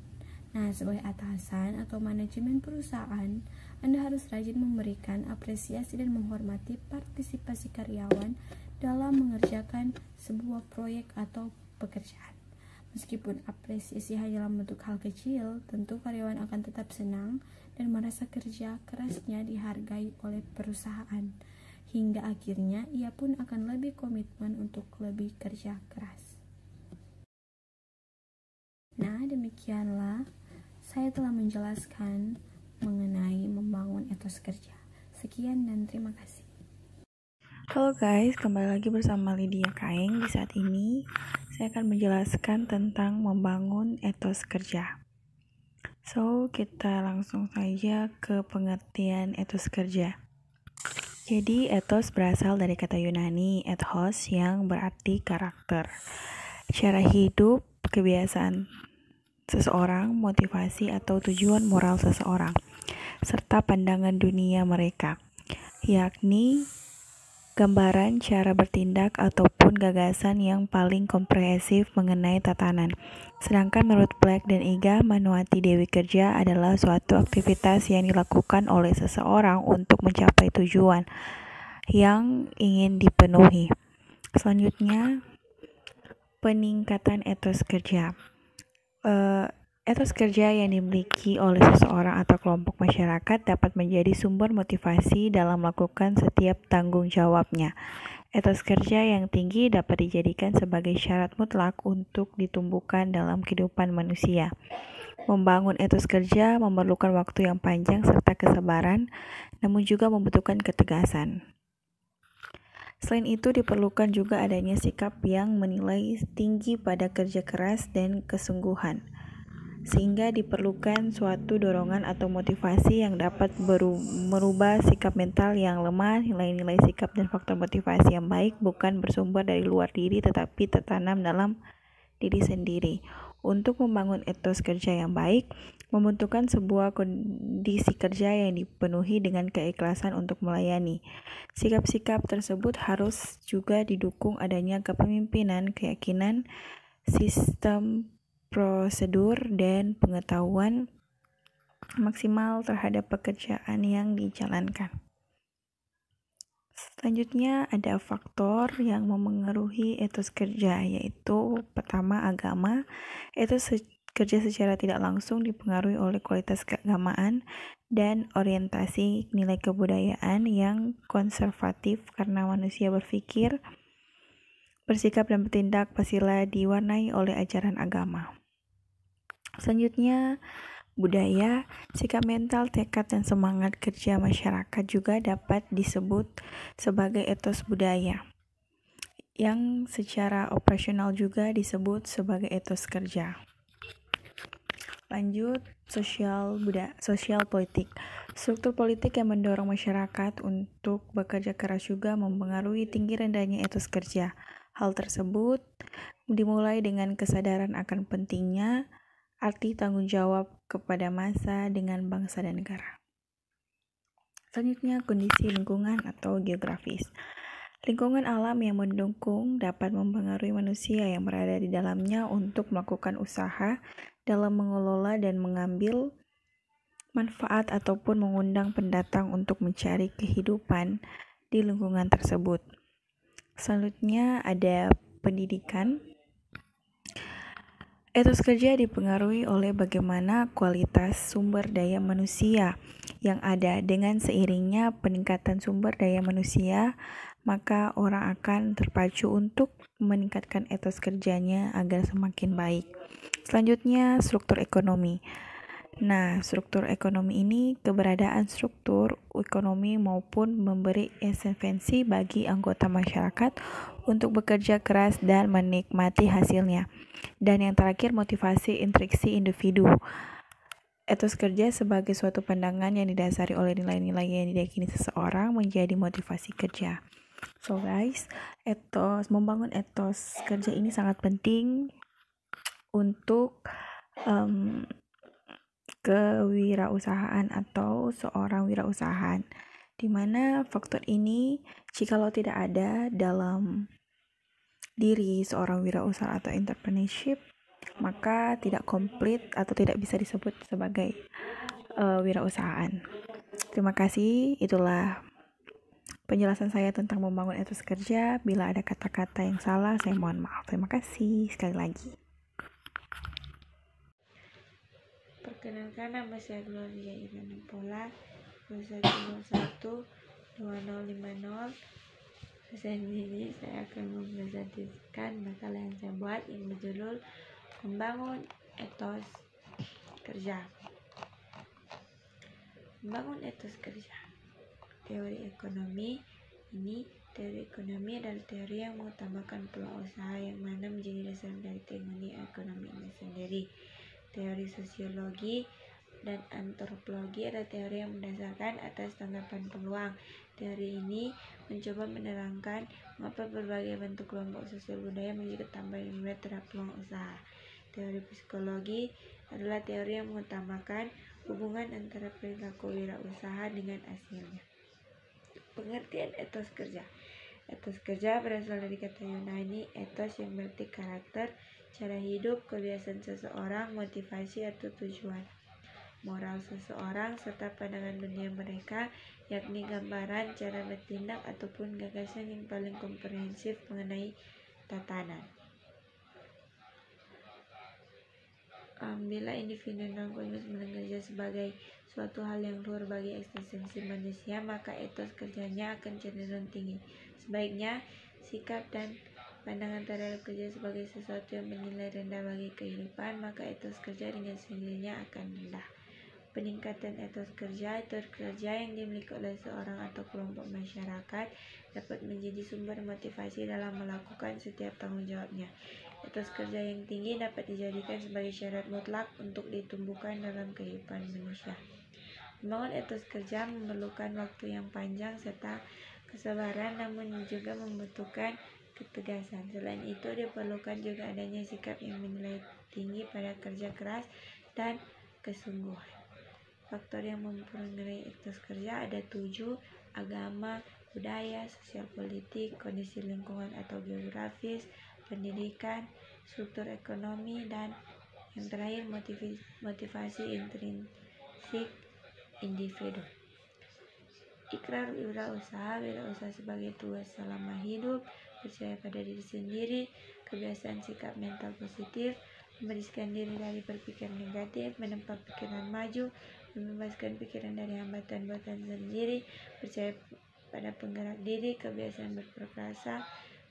L: Nah, sebagai atasan atau manajemen perusahaan, Anda harus rajin memberikan apresiasi dan menghormati partisipasi karyawan dalam mengerjakan sebuah proyek atau pekerjaan. Meskipun apresiasi hanya dalam bentuk hal kecil, tentu karyawan akan tetap senang dan merasa kerja kerasnya dihargai oleh perusahaan. Hingga akhirnya ia pun akan lebih komitmen untuk lebih kerja keras. Nah, demikianlah saya telah menjelaskan mengenai membangun etos kerja. Sekian dan terima kasih.
K: Halo guys, kembali lagi bersama Lydia Kaeng. Di saat ini saya akan menjelaskan tentang membangun etos kerja. So, kita langsung saja ke pengertian etos kerja. Jadi, etos berasal dari kata Yunani ethos yang berarti karakter, cara hidup, kebiasaan seseorang, motivasi atau tujuan moral seseorang, serta pandangan dunia mereka, yakni gambaran cara bertindak ataupun gagasan yang paling komprehensif mengenai tatanan. Sedangkan menurut Black dan Iga, Manuati Dewi kerja adalah suatu aktivitas yang dilakukan oleh seseorang untuk mencapai tujuan yang ingin dipenuhi. Selanjutnya, peningkatan etos kerja. Etos kerja yang dimiliki oleh seseorang atau kelompok masyarakat dapat menjadi sumber motivasi dalam melakukan setiap tanggung jawabnya. Etos kerja yang tinggi dapat dijadikan sebagai syarat mutlak untuk ditumbuhkan dalam kehidupan manusia. Membangun etos kerja memerlukan waktu yang panjang serta kesabaran, namun juga membutuhkan ketegasan. Selain itu, diperlukan juga adanya sikap yang menilai tinggi pada kerja keras dan kesungguhan, sehingga diperlukan suatu dorongan atau motivasi yang dapat merubah sikap mental yang lemah. Nilai-nilai sikap dan faktor motivasi yang baik bukan bersumber dari luar diri tetapi tertanam dalam diri sendiri. Untuk membangun etos kerja yang baik, membutuhkan sebuah kondisi kerja yang dipenuhi dengan keikhlasan untuk melayani. Sikap-sikap tersebut harus juga didukung adanya kepemimpinan, keyakinan, sistem prosedur, dan pengetahuan maksimal terhadap pekerjaan yang dijalankan. Selanjutnya ada faktor yang memengaruhi etos kerja, yaitu pertama agama. Etos kerja secara tidak langsung dipengaruhi oleh kualitas keagamaan dan orientasi nilai kebudayaan yang konservatif karena manusia berpikir, bersikap, dan bertindak pastilah diwarnai oleh ajaran agama. Selanjutnya budaya, sikap mental, tekad, dan semangat kerja masyarakat juga dapat disebut sebagai etos budaya, yang secara operasional juga disebut sebagai etos kerja. Lanjut, sosial politik. Struktur politik yang mendorong masyarakat untuk bekerja keras juga mempengaruhi tinggi rendahnya etos kerja. Hal tersebut dimulai dengan kesadaran akan pentingnya arti tanggung jawab kepada massa dengan bangsa dan negara. Selanjutnya, kondisi lingkungan atau geografis. Lingkungan alam yang mendukung dapat mempengaruhi manusia yang berada di dalamnya untuk melakukan usaha dalam mengelola dan mengambil manfaat ataupun mengundang pendatang untuk mencari kehidupan di lingkungan tersebut. Selanjutnya ada pendidikan. Etos kerja dipengaruhi oleh bagaimana kualitas sumber daya manusia yang ada. Dengan seiringnya peningkatan sumber daya manusia, maka orang akan terpacu untuk meningkatkan etos kerjanya agar semakin baik. Selanjutnya, struktur ekonomi. Nah, struktur ekonomi ini keberadaan struktur ekonomi maupun memberi esensi bagi anggota masyarakat untuk bekerja keras dan menikmati hasilnya. Dan yang terakhir, motivasi intrinsik individu. Etos kerja sebagai suatu pandangan yang didasari oleh nilai-nilai yang diyakini seseorang menjadi motivasi kerja. So guys, membangun etos kerja ini sangat penting untuk kewirausahaan atau seorang wirausahaan, di mana faktor ini jikalau tidak ada dalam diri seorang wirausaha atau entrepreneurship, maka tidak komplit atau tidak bisa disebut sebagai wirausahaan. Terima kasih, itulah penjelasan saya tentang membangun etos kerja. Bila ada kata-kata yang salah, saya mohon maaf. Terima kasih sekali lagi.
B: Perkenalkan, nama saya Gloria Irana Pola, 2101-2050. Saat ini saya akan mempresentasikan makalah yang saya buat yang berjudul Membangun Etos Kerja. Membangun etos kerja. Teori ekonomi adalah teori yang mengutamakan peluang usaha yang mana menjadi dasar dari teori ekonomi ini sendiri. Teori sosiologi dan antropologi adalah teori yang mendasarkan atas tanggapan peluang. Teori ini mencoba menerangkan mengapa berbagai bentuk kelompok sosial budaya menjadi tambahan yang berat terhadap peluang usaha. Teori psikologi adalah teori yang mengutamakan hubungan antara perilaku wirausaha dengan hasilnya. Pengertian etos kerja. Etos kerja berasal dari kata Yunani ethos yang berarti karakter, cara hidup, kebiasaan seseorang, motivasi atau tujuan, moral seseorang, serta pandangan dunia mereka, yakni gambaran cara bertindak ataupun gagasan yang paling komprehensif mengenai tatanan. Bila individu non-kognus mengerja sebagai suatu hal yang luhur bagi eksistensi manusia, maka etos kerjanya akan cenderung tinggi. Sebaiknya, sikap dan pandangan terhadap kerja sebagai sesuatu yang bernilai rendah bagi kehidupan, maka etos kerja dengan sendirinya akan rendah. Peningkatan etos kerja yang dimiliki oleh seorang atau kelompok masyarakat dapat menjadi sumber motivasi dalam melakukan setiap tanggung jawabnya. Etos kerja yang tinggi dapat dijadikan sebagai syarat mutlak untuk ditumbuhkan dalam kehidupan manusia. Membangun etos kerja memerlukan waktu yang panjang serta kesabaran, namun juga membutuhkan
M: ketegasan. Selain itu, diperlukan juga adanya sikap yang menilai tinggi pada kerja keras dan kesungguhan. Faktor yang mempengaruhi etos kerja ada 7: agama, budaya, sosial politik, kondisi lingkungan atau geografis, pendidikan, struktur ekonomi, dan yang terakhir motivasi intrinsik individu. Ikrar wirausaha sebagai tugas selama hidup, percaya pada diri sendiri, kebiasaan sikap mental positif, membersihkan diri dari berpikir negatif, menempa pikiran maju, membebaskan pikiran dari hambatan buatan sendiri, percaya pada penggerak diri, kebiasaan berprestasi,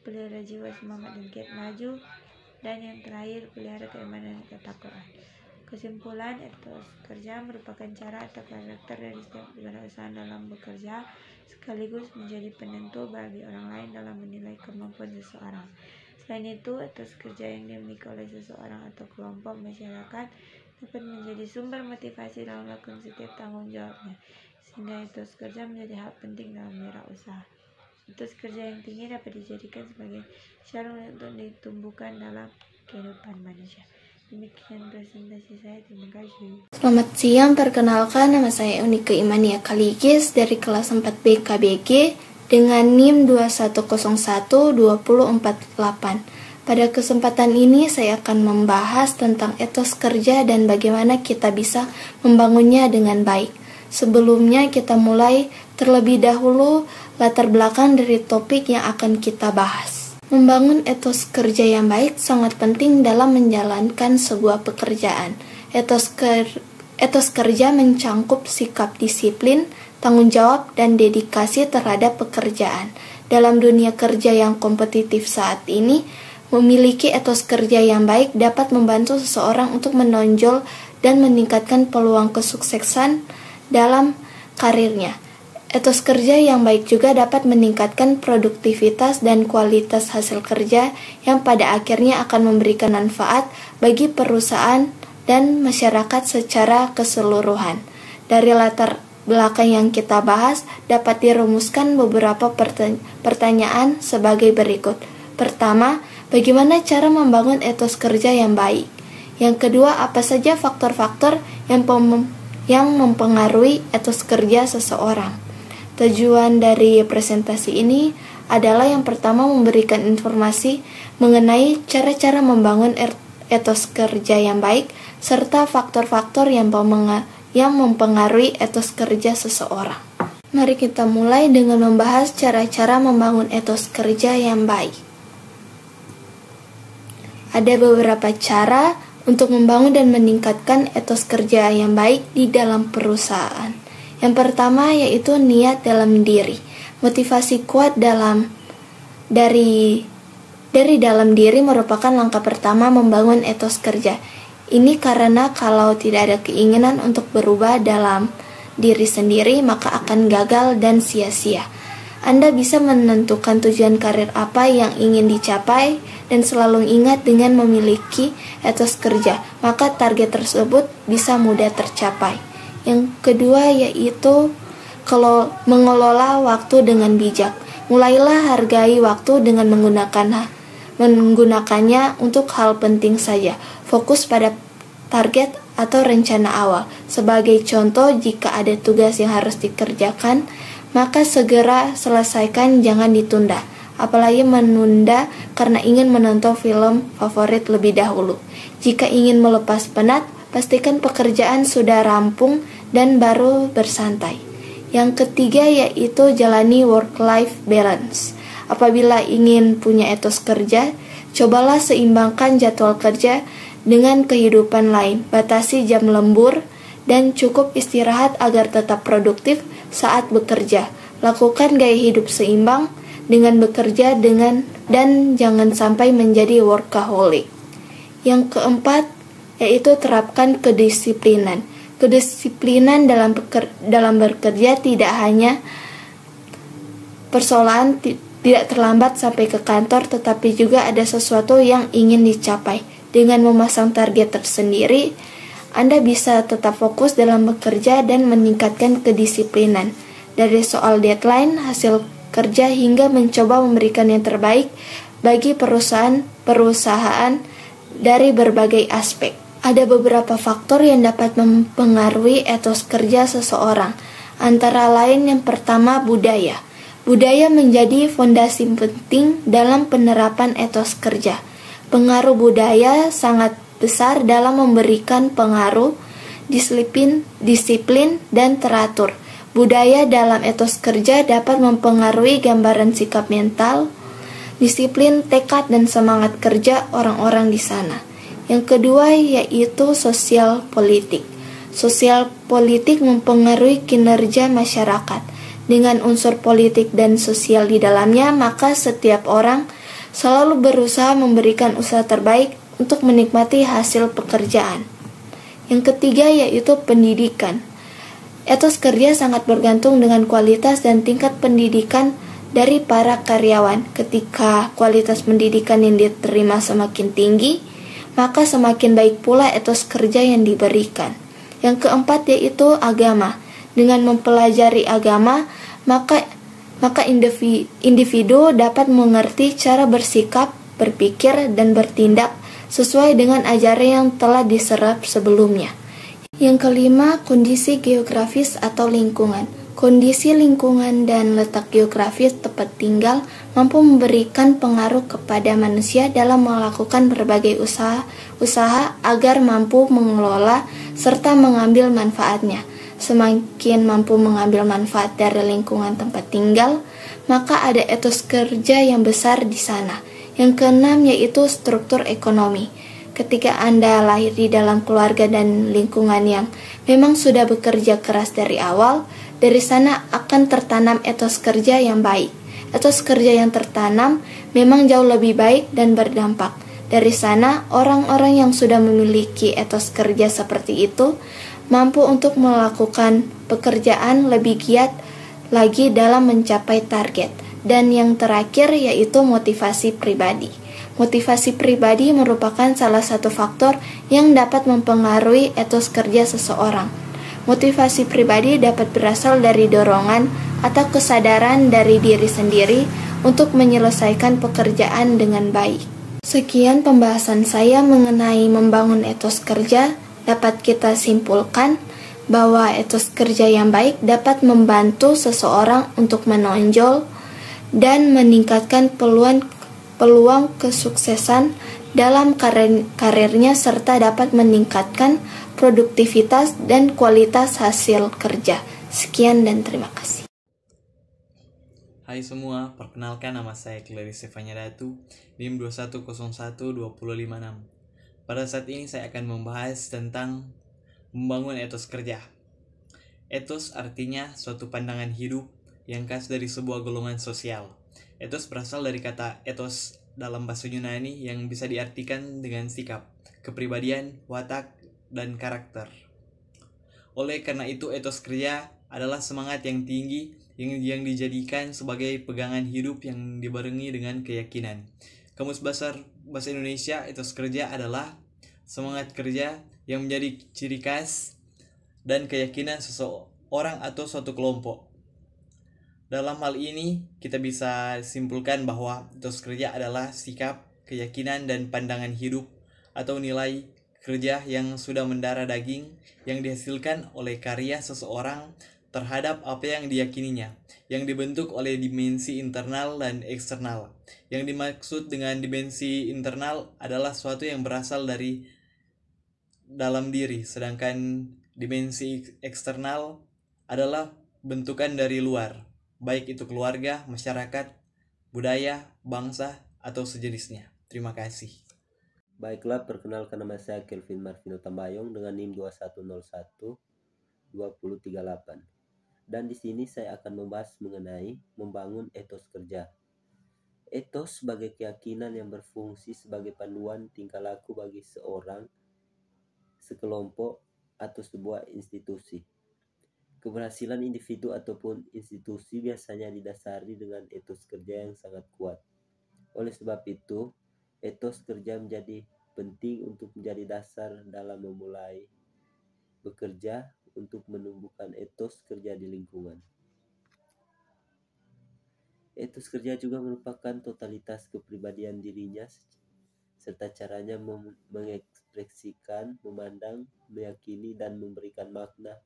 M: pelihara jiwa semangat dan giat maju, dan yang terakhir pelihara keimanan dan ketakwaan. Kesimpulan, etos kerja merupakan cara atau karakter dari setiap wirausaha dalam bekerja, sekaligus menjadi penentu bagi orang lain dalam menilai kemampuan seseorang. Selain itu, etos kerja yang dimiliki oleh seseorang atau kelompok masyarakat dapat menjadi sumber motivasi dalam melakukan setiap tanggung jawabnya, sehingga etos kerja menjadi hal penting dalam wirausaha. Etos kerja yang tinggi dapat dijadikan sebagai syarat untuk ditumbuhkan dalam kehidupan manusia. Demikian presentasi saya, terima kasih.
G: Selamat siang, perkenalkan nama saya Unika Imania Kaligis dari kelas 4B KBG dengan NIM 21012048. Pada kesempatan ini saya akan membahas tentang etos kerja dan bagaimana kita bisa membangunnya dengan baik. Sebelumnya kita mulai terlebih dahulu latar belakang dari topik yang akan kita bahas. Membangun etos kerja yang baik sangat penting dalam menjalankan sebuah pekerjaan. Etos kerja mencangkup sikap disiplin, tanggung jawab, dan dedikasi terhadap pekerjaan. Dalam dunia kerja yang kompetitif saat ini, memiliki etos kerja yang baik dapat membantu seseorang untuk menonjol dan meningkatkan peluang kesuksesan dalam karirnya. Etos kerja yang baik juga dapat meningkatkan produktivitas dan kualitas hasil kerja yang pada akhirnya akan memberikan manfaat bagi perusahaan dan masyarakat secara keseluruhan. Dari latar belakang yang kita bahas, dapat dirumuskan beberapa pertanyaan sebagai berikut. Pertama, bagaimana cara membangun etos kerja yang baik? Yang kedua, apa saja faktor-faktor yang mempengaruhi etos kerja seseorang? Tujuan dari presentasi ini adalah yang pertama memberikan informasi mengenai cara-cara membangun etos kerja yang baik serta faktor-faktor yang mempengaruhi etos kerja seseorang. Mari kita mulai dengan membahas cara-cara membangun etos kerja yang baik. Ada beberapa cara untuk membangun dan meningkatkan etos kerja yang baik di dalam perusahaan. Yang pertama yaitu niat dalam diri. Motivasi kuat dari dalam diri merupakan langkah pertama membangun etos kerja. Ini karena kalau tidak ada keinginan untuk berubah dalam diri sendiri, maka akan gagal dan sia-sia. Anda bisa menentukan tujuan karir apa yang ingin dicapai dan selalu ingat dengan memiliki etos kerja, maka target tersebut bisa mudah tercapai. Yang kedua yaitu kalau mengelola waktu dengan bijak. Mulailah hargai waktu dengan menggunakannya untuk hal penting saja. Fokus pada target atau rencana awal. Sebagai contoh, jika ada tugas yang harus dikerjakan, maka segera selesaikan, jangan ditunda. Apalagi menunda karena ingin menonton film favorit lebih dahulu. Jika ingin melepas penat, pastikan pekerjaan sudah rampung dan baru bersantai. Yang ketiga yaitu jalani work-life balance. Apabila ingin punya etos kerja, cobalah seimbangkan jadwal kerja dengan kehidupan lain. Batasi jam lembur dan cukup istirahat agar tetap produktif saat bekerja. Lakukan gaya hidup seimbang dengan bekerja dan jangan sampai menjadi workaholic. Yang keempat yaitu terapkan kedisiplinan. Kedisiplinan dalam bekerja tidak hanya persoalan tidak terlambat sampai ke kantor, tetapi juga ada sesuatu yang ingin dicapai. Dengan memasang target tersendiri, Anda bisa tetap fokus dalam bekerja dan meningkatkan kedisiplinan. Dari soal deadline, hasil kerja hingga mencoba memberikan yang terbaik
I: bagi perusahaan dari berbagai aspek. Ada beberapa faktor yang dapat mempengaruhi etos kerja seseorang, antara lain yang pertama budaya. Budaya menjadi fondasi penting dalam penerapan etos kerja. Pengaruh budaya sangat besar dalam memberikan pengaruh disiplin dan teratur. Budaya dalam etos kerja dapat mempengaruhi gambaran sikap mental, disiplin, tekad, dan semangat kerja orang-orang di sana. Yang kedua yaitu sosial politik. Sosial politik mempengaruhi kinerja masyarakat. Dengan unsur politik dan sosial di dalamnya, maka setiap orang selalu berusaha memberikan usaha terbaik untuk menikmati hasil pekerjaan. Yang ketiga yaitu pendidikan. Etos kerja sangat bergantung dengan kualitas dan tingkat pendidikan dari para karyawan. Ketika kualitas pendidikan yang diterima semakin tinggi, maka semakin baik pula etos kerja yang diberikan. Yang keempat yaitu agama. Dengan mempelajari agama, maka individu dapat mengerti cara bersikap, berpikir, dan bertindak sesuai dengan ajaran yang telah diserap sebelumnya. Yang kelima, kondisi geografis atau lingkungan. Kondisi lingkungan dan letak geografis tempat tinggal mampu memberikan pengaruh kepada manusia dalam melakukan berbagai usaha agar mampu mengelola serta mengambil manfaatnya. Semakin mampu mengambil manfaat dari lingkungan tempat tinggal, maka ada etos kerja yang besar di sana. Yang keenam yaitu struktur ekonomi. Ketika Anda lahir di dalam keluarga dan lingkungan yang memang sudah bekerja keras dari awal, dari sana akan tertanam etos kerja yang baik. Etos kerja yang tertanam memang jauh lebih baik dan berdampak. Dari sana, orang-orang yang sudah memiliki etos kerja seperti itu mampu untuk melakukan pekerjaan lebih giat lagi dalam mencapai target. Dan yang terakhir yaitu motivasi pribadi. Motivasi pribadi merupakan salah satu faktor yang dapat mempengaruhi etos kerja seseorang. Motivasi pribadi dapat berasal dari dorongan atau kesadaran dari diri sendiri untuk menyelesaikan pekerjaan dengan baik. Sekian pembahasan saya mengenai membangun etos kerja. Dapat kita simpulkan bahwa etos kerja yang baik dapat membantu seseorang untuk menonjol dan meningkatkan peluang kesuksesan dalam karirnya serta dapat meningkatkan produktivitas dan kualitas hasil kerja. Sekian dan terima kasih.
N: Hai semua, perkenalkan nama saya Clary Stefania Datu, NIM 2101256. Pada saat ini saya akan membahas tentang membangun etos kerja. Etos artinya suatu pandangan hidup yang khas dari sebuah golongan sosial. Etos berasal dari kata etos dalam bahasa Yunani yang bisa diartikan dengan sikap, kepribadian, watak, dan karakter. Oleh karena itu, etos kerja adalah semangat yang tinggi yang dijadikan sebagai pegangan hidup yang dibarengi dengan keyakinan. Kamus Besar Bahasa Indonesia, etos kerja adalah semangat kerja yang menjadi ciri khas dan keyakinan seseorang atau suatu kelompok. Dalam hal ini, kita bisa simpulkan bahwa etos kerja adalah sikap, keyakinan, dan pandangan hidup atau nilai kerja yang sudah mendarah daging yang dihasilkan oleh karya seseorang terhadap apa yang diyakininya, yang dibentuk oleh dimensi internal dan eksternal. Yang dimaksud dengan dimensi internal adalah sesuatu yang berasal dari dalam diri, sedangkan dimensi eksternal adalah bentukan dari luar, baik itu keluarga, masyarakat, budaya, bangsa, atau sejenisnya. Terima kasih.
O: Baiklah, perkenalkan nama saya Kelvin Marvino Tambayong dengan NIM 2101-2038. Dan di sini saya akan membahas mengenai membangun etos kerja. Etos sebagai keyakinan yang berfungsi sebagai panduan tingkah laku bagi seorang, sekelompok, atau sebuah institusi. Keberhasilan individu ataupun institusi biasanya didasari dengan etos kerja yang sangat kuat. Oleh sebab itu, etos kerja menjadi penting untuk menjadi dasar dalam memulai bekerja untuk menumbuhkan etos kerja di lingkungan. Etos kerja juga merupakan totalitas kepribadian dirinya serta caranya mengekspresikan, memandang, meyakini, dan memberikan makna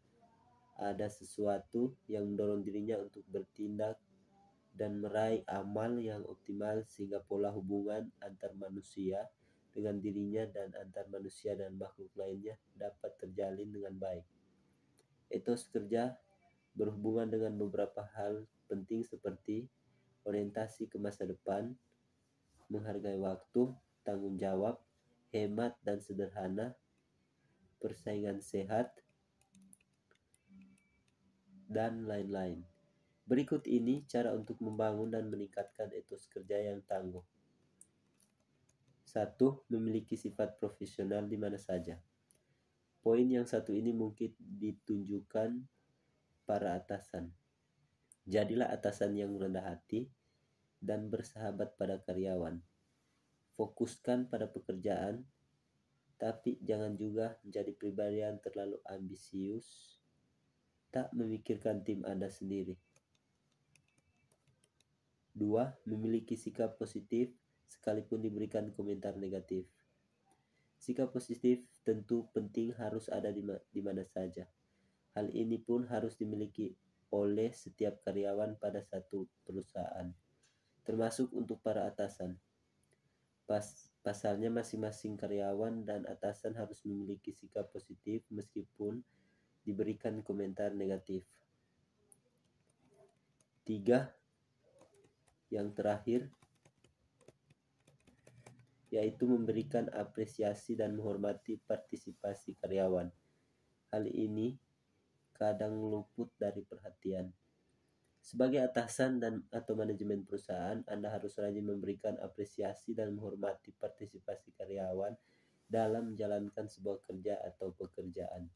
O: ada sesuatu yang mendorong dirinya untuk bertindak dan meraih amal yang optimal sehingga pola hubungan antar manusia dengan dirinya dan antar manusia dan makhluk lainnya dapat terjalin dengan baik. Etos kerja berhubungan dengan beberapa hal penting seperti orientasi ke masa depan, menghargai waktu, tanggung jawab, hemat dan sederhana, persaingan sehat, dan lain-lain. Berikut ini cara untuk membangun dan meningkatkan etos kerja yang tangguh. 1. Memiliki sifat profesional di mana saja. Poin yang satu ini mungkin ditunjukkan para atasan. Jadilah atasan yang rendah hati dan bersahabat pada karyawan. Fokuskan pada pekerjaan, tapi jangan juga menjadi pribadi yang terlalu ambisius, tak memikirkan tim Anda sendiri. 2. Memiliki sikap positif sekalipun diberikan komentar negatif. Sikap positif tentu penting harus ada di mana saja. Hal ini pun harus dimiliki oleh setiap karyawan pada satu perusahaan, termasuk untuk para atasan. Pasalnya masing-masing karyawan dan atasan harus memiliki sikap positif meskipun diberikan komentar negatif. 3. Yang terakhir, yaitu memberikan apresiasi dan menghormati partisipasi karyawan. Hal ini kadang luput dari perhatian. Sebagai atasan atau manajemen perusahaan, Anda harus rajin memberikan apresiasi dan menghormati partisipasi karyawan dalam menjalankan sebuah kerja atau pekerjaan.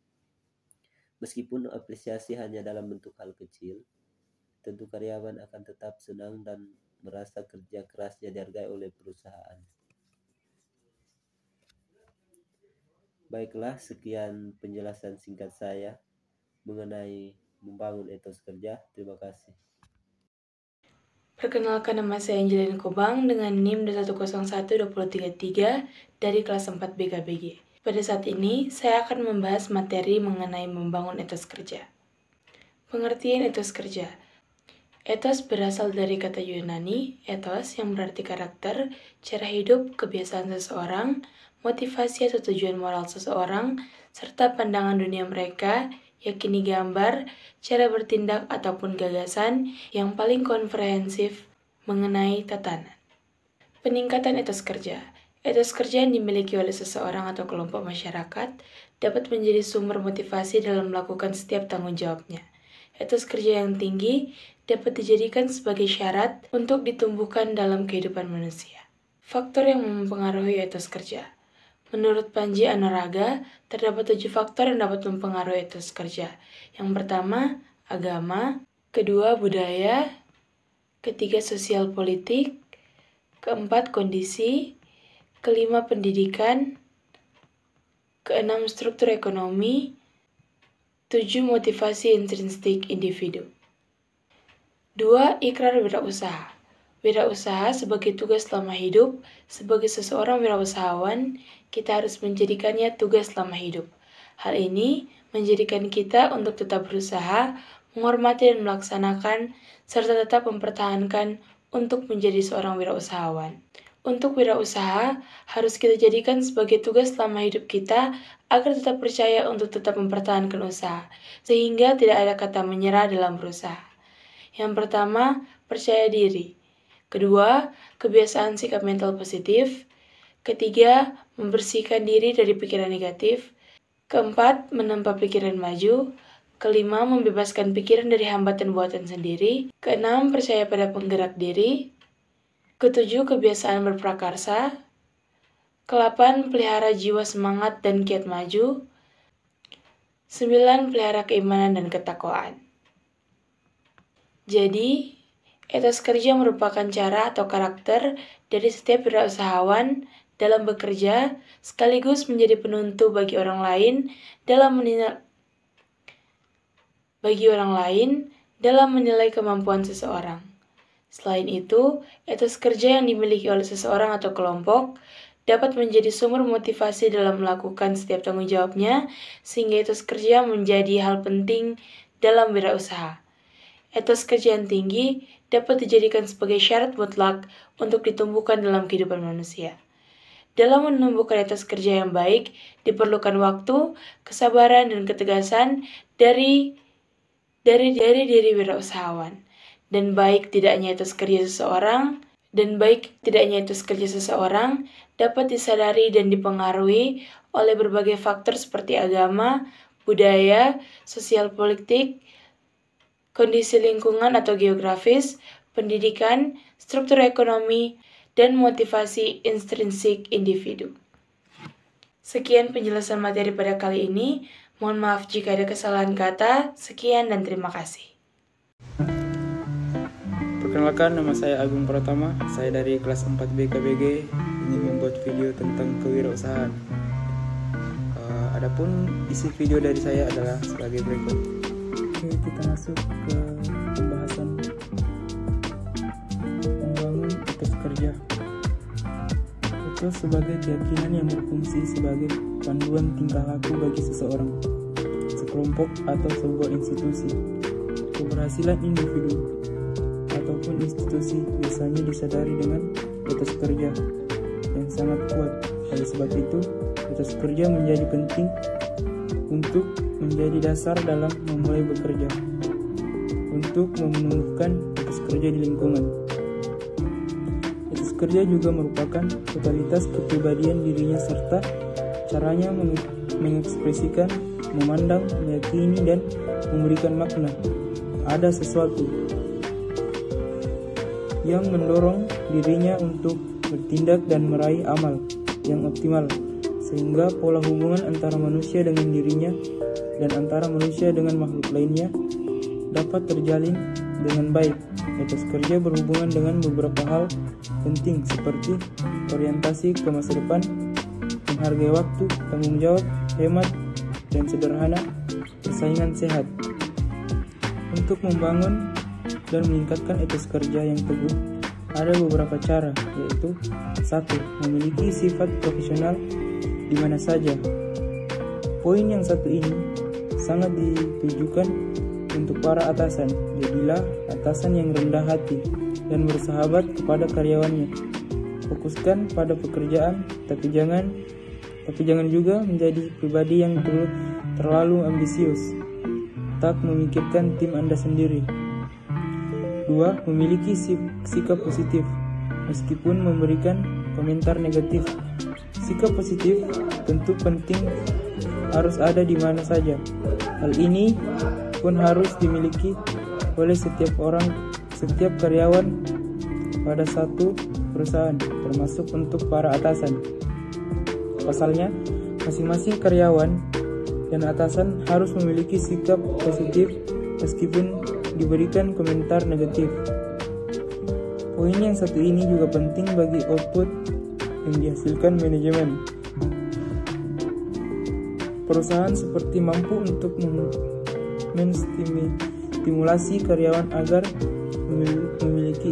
O: Meskipun apresiasi hanya dalam bentuk hal kecil, tentu karyawan akan tetap senang dan merasa kerja kerasnya dihargai oleh perusahaan. Baiklah, sekian penjelasan singkat saya mengenai membangun etos kerja. Terima kasih.
B: Perkenalkan, nama saya Angelina Kobang dengan NIM 2012033 dari kelas 4 BKBG. Pada saat ini, saya akan membahas materi mengenai membangun etos kerja. Pengertian etos kerja. Etos berasal dari kata Yunani, ethos yang berarti karakter, cara hidup, kebiasaan seseorang, motivasi atau tujuan moral seseorang, serta pandangan dunia mereka, yakini gambar, cara bertindak ataupun gagasan yang paling komprehensif mengenai tatanan. Peningkatan etos kerja. Etos kerja yang dimiliki oleh seseorang atau kelompok masyarakat dapat menjadi sumber motivasi dalam melakukan setiap tanggung jawabnya. Etos kerja yang tinggi dapat dijadikan sebagai syarat untuk ditumbuhkan dalam kehidupan manusia. Faktor yang mempengaruhi etos kerja. Menurut Panji Anaraga, terdapat 7 faktor yang dapat mempengaruhi etos kerja. Yang pertama, agama. Kedua, budaya. Ketiga, sosial politik. Keempat, kondisi. Kelima, pendidikan. Keenam, struktur ekonomi. 7, motivasi intrinsik individu. 2. Ikrar wirausaha. Wirausaha sebagai tugas selama hidup. Sebagai seseorang wirausahawan, kita harus menjadikannya tugas selama hidup. Hal ini menjadikan kita untuk tetap berusaha, menghormati dan melaksanakan, serta tetap mempertahankan untuk menjadi seorang wirausahawan. Untuk wirausaha, harus kita jadikan sebagai tugas selama hidup kita agar tetap percaya untuk tetap mempertahankan usaha, sehingga tidak ada kata menyerah dalam berusaha. Yang pertama, percaya diri. Kedua, kebiasaan sikap mental positif. Ketiga, membersihkan diri dari pikiran negatif. Keempat, menempa pikiran maju. Kelima, membebaskan pikiran dari hambatan buatan sendiri. Keenam, percaya pada penggerak diri. Ketujuh, kebiasaan berprakarsa. Kelapan, pelihara jiwa semangat dan kiat maju. 9, pelihara keimanan dan ketakwaan. Jadi, etos kerja merupakan cara atau karakter dari setiap wirausahawan dalam bekerja, sekaligus menjadi penentu bagi orang lain dalam menilai kemampuan seseorang. Selain itu, etos kerja yang dimiliki oleh seseorang atau kelompok dapat menjadi sumber motivasi dalam melakukan setiap tanggung jawabnya, sehingga etos kerja menjadi hal penting dalam wirausaha. Etos kerja yang tinggi dapat dijadikan sebagai syarat mutlak untuk ditumbuhkan dalam kehidupan manusia. Dalam menumbuhkan etos kerja yang baik, diperlukan waktu, kesabaran, dan ketegasan dari diri wirausahawan. Dan baik tidaknya etos kerja seseorang dapat disadari dan dipengaruhi oleh berbagai faktor seperti agama, budaya, sosial politik, kondisi lingkungan atau geografis, pendidikan, struktur ekonomi, dan motivasi intrinsik individu. Sekian penjelasan materi pada kali ini. Mohon maaf jika ada kesalahan kata. Sekian dan terima kasih.
P: Perkenalkan, nama saya Agung Pratama. Saya dari kelas 4B KBG, ingin membuat video tentang kewirausahaan. Adapun isi video dari saya adalah sebagai berikut. Oke, kita masuk ke pembahasan membangun etos kerja. Etos sebagai keyakinan yang berfungsi sebagai panduan tingkah laku bagi seseorang, sekelompok, atau sebuah institusi. Keberhasilan individu ataupun institusi biasanya disadari dengan etos kerja yang sangat kuat. Oleh sebab itu, etos kerja menjadi penting untuk menjadi dasar dalam memulai bekerja, untuk menumbuhkan etos kerja di lingkungan. Etos kerja juga merupakan totalitas kepribadian dirinya serta caranya mengekspresikan, memandang, meyakini, dan memberikan makna ada sesuatu yang mendorong dirinya untuk bertindak dan meraih amal yang optimal, sehingga pola hubungan antara manusia dengan dirinya dan antara manusia dengan makhluk lainnya dapat terjalin dengan baik. Etos kerja berhubungan dengan beberapa hal penting seperti orientasi ke masa depan, menghargai waktu, tanggung jawab, hemat, dan sederhana, persaingan sehat. Untuk membangun dan meningkatkan etos kerja yang teguh, ada beberapa cara, yaitu 1. Memiliki sifat profesional di mana saja. Poin yang satu ini sangat ditujukan untuk para atasan. Jadilah atasan yang rendah hati dan bersahabat kepada karyawannya. Fokuskan pada pekerjaan, tapi jangan juga menjadi pribadi yang terlalu ambisius, tak memikirkan tim Anda sendiri. 2. Memiliki sikap positif meskipun memberikan komentar negatif. Sikap positif tentu penting, harus ada di mana saja. Hal ini pun harus dimiliki oleh setiap karyawan pada satu perusahaan, termasuk untuk para atasan. Pasalnya, masing-masing karyawan dan atasan harus memiliki sikap positif meskipun diberikan komentar negatif. Poin yang satu ini juga penting bagi output yang dihasilkan manajemen. Perusahaan seperti mampu untuk menstimulasi karyawan agar memiliki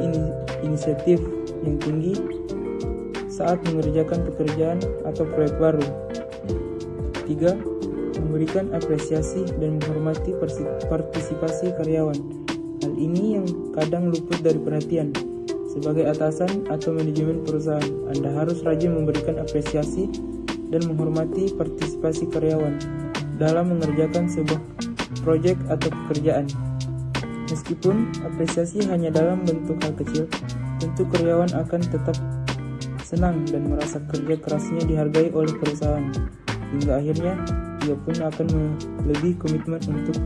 P: inisiatif yang tinggi saat mengerjakan pekerjaan atau proyek baru. 3. Memberikan apresiasi dan menghormati partisipasi karyawan. Hal ini yang kadang luput dari perhatian. Sebagai atasan atau manajemen perusahaan, Anda harus rajin memberikan apresiasi dan menghormati partisipasi karyawan dalam mengerjakan sebuah proyek atau pekerjaan. Meskipun apresiasi hanya dalam bentuk hal kecil, tentu karyawan akan tetap senang dan merasa kerja kerasnya dihargai oleh perusahaan. Hingga akhirnya ia pun akan lebih komitmen untuk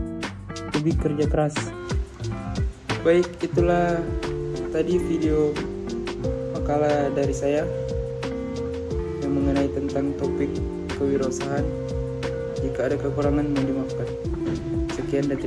P: lebih kerja keras. Baik, itulah tadi video makalah dari saya yang mengenai tentang topik kewirausahaan. Jika ada kekurangan mohon dimaafkan. Sekian dan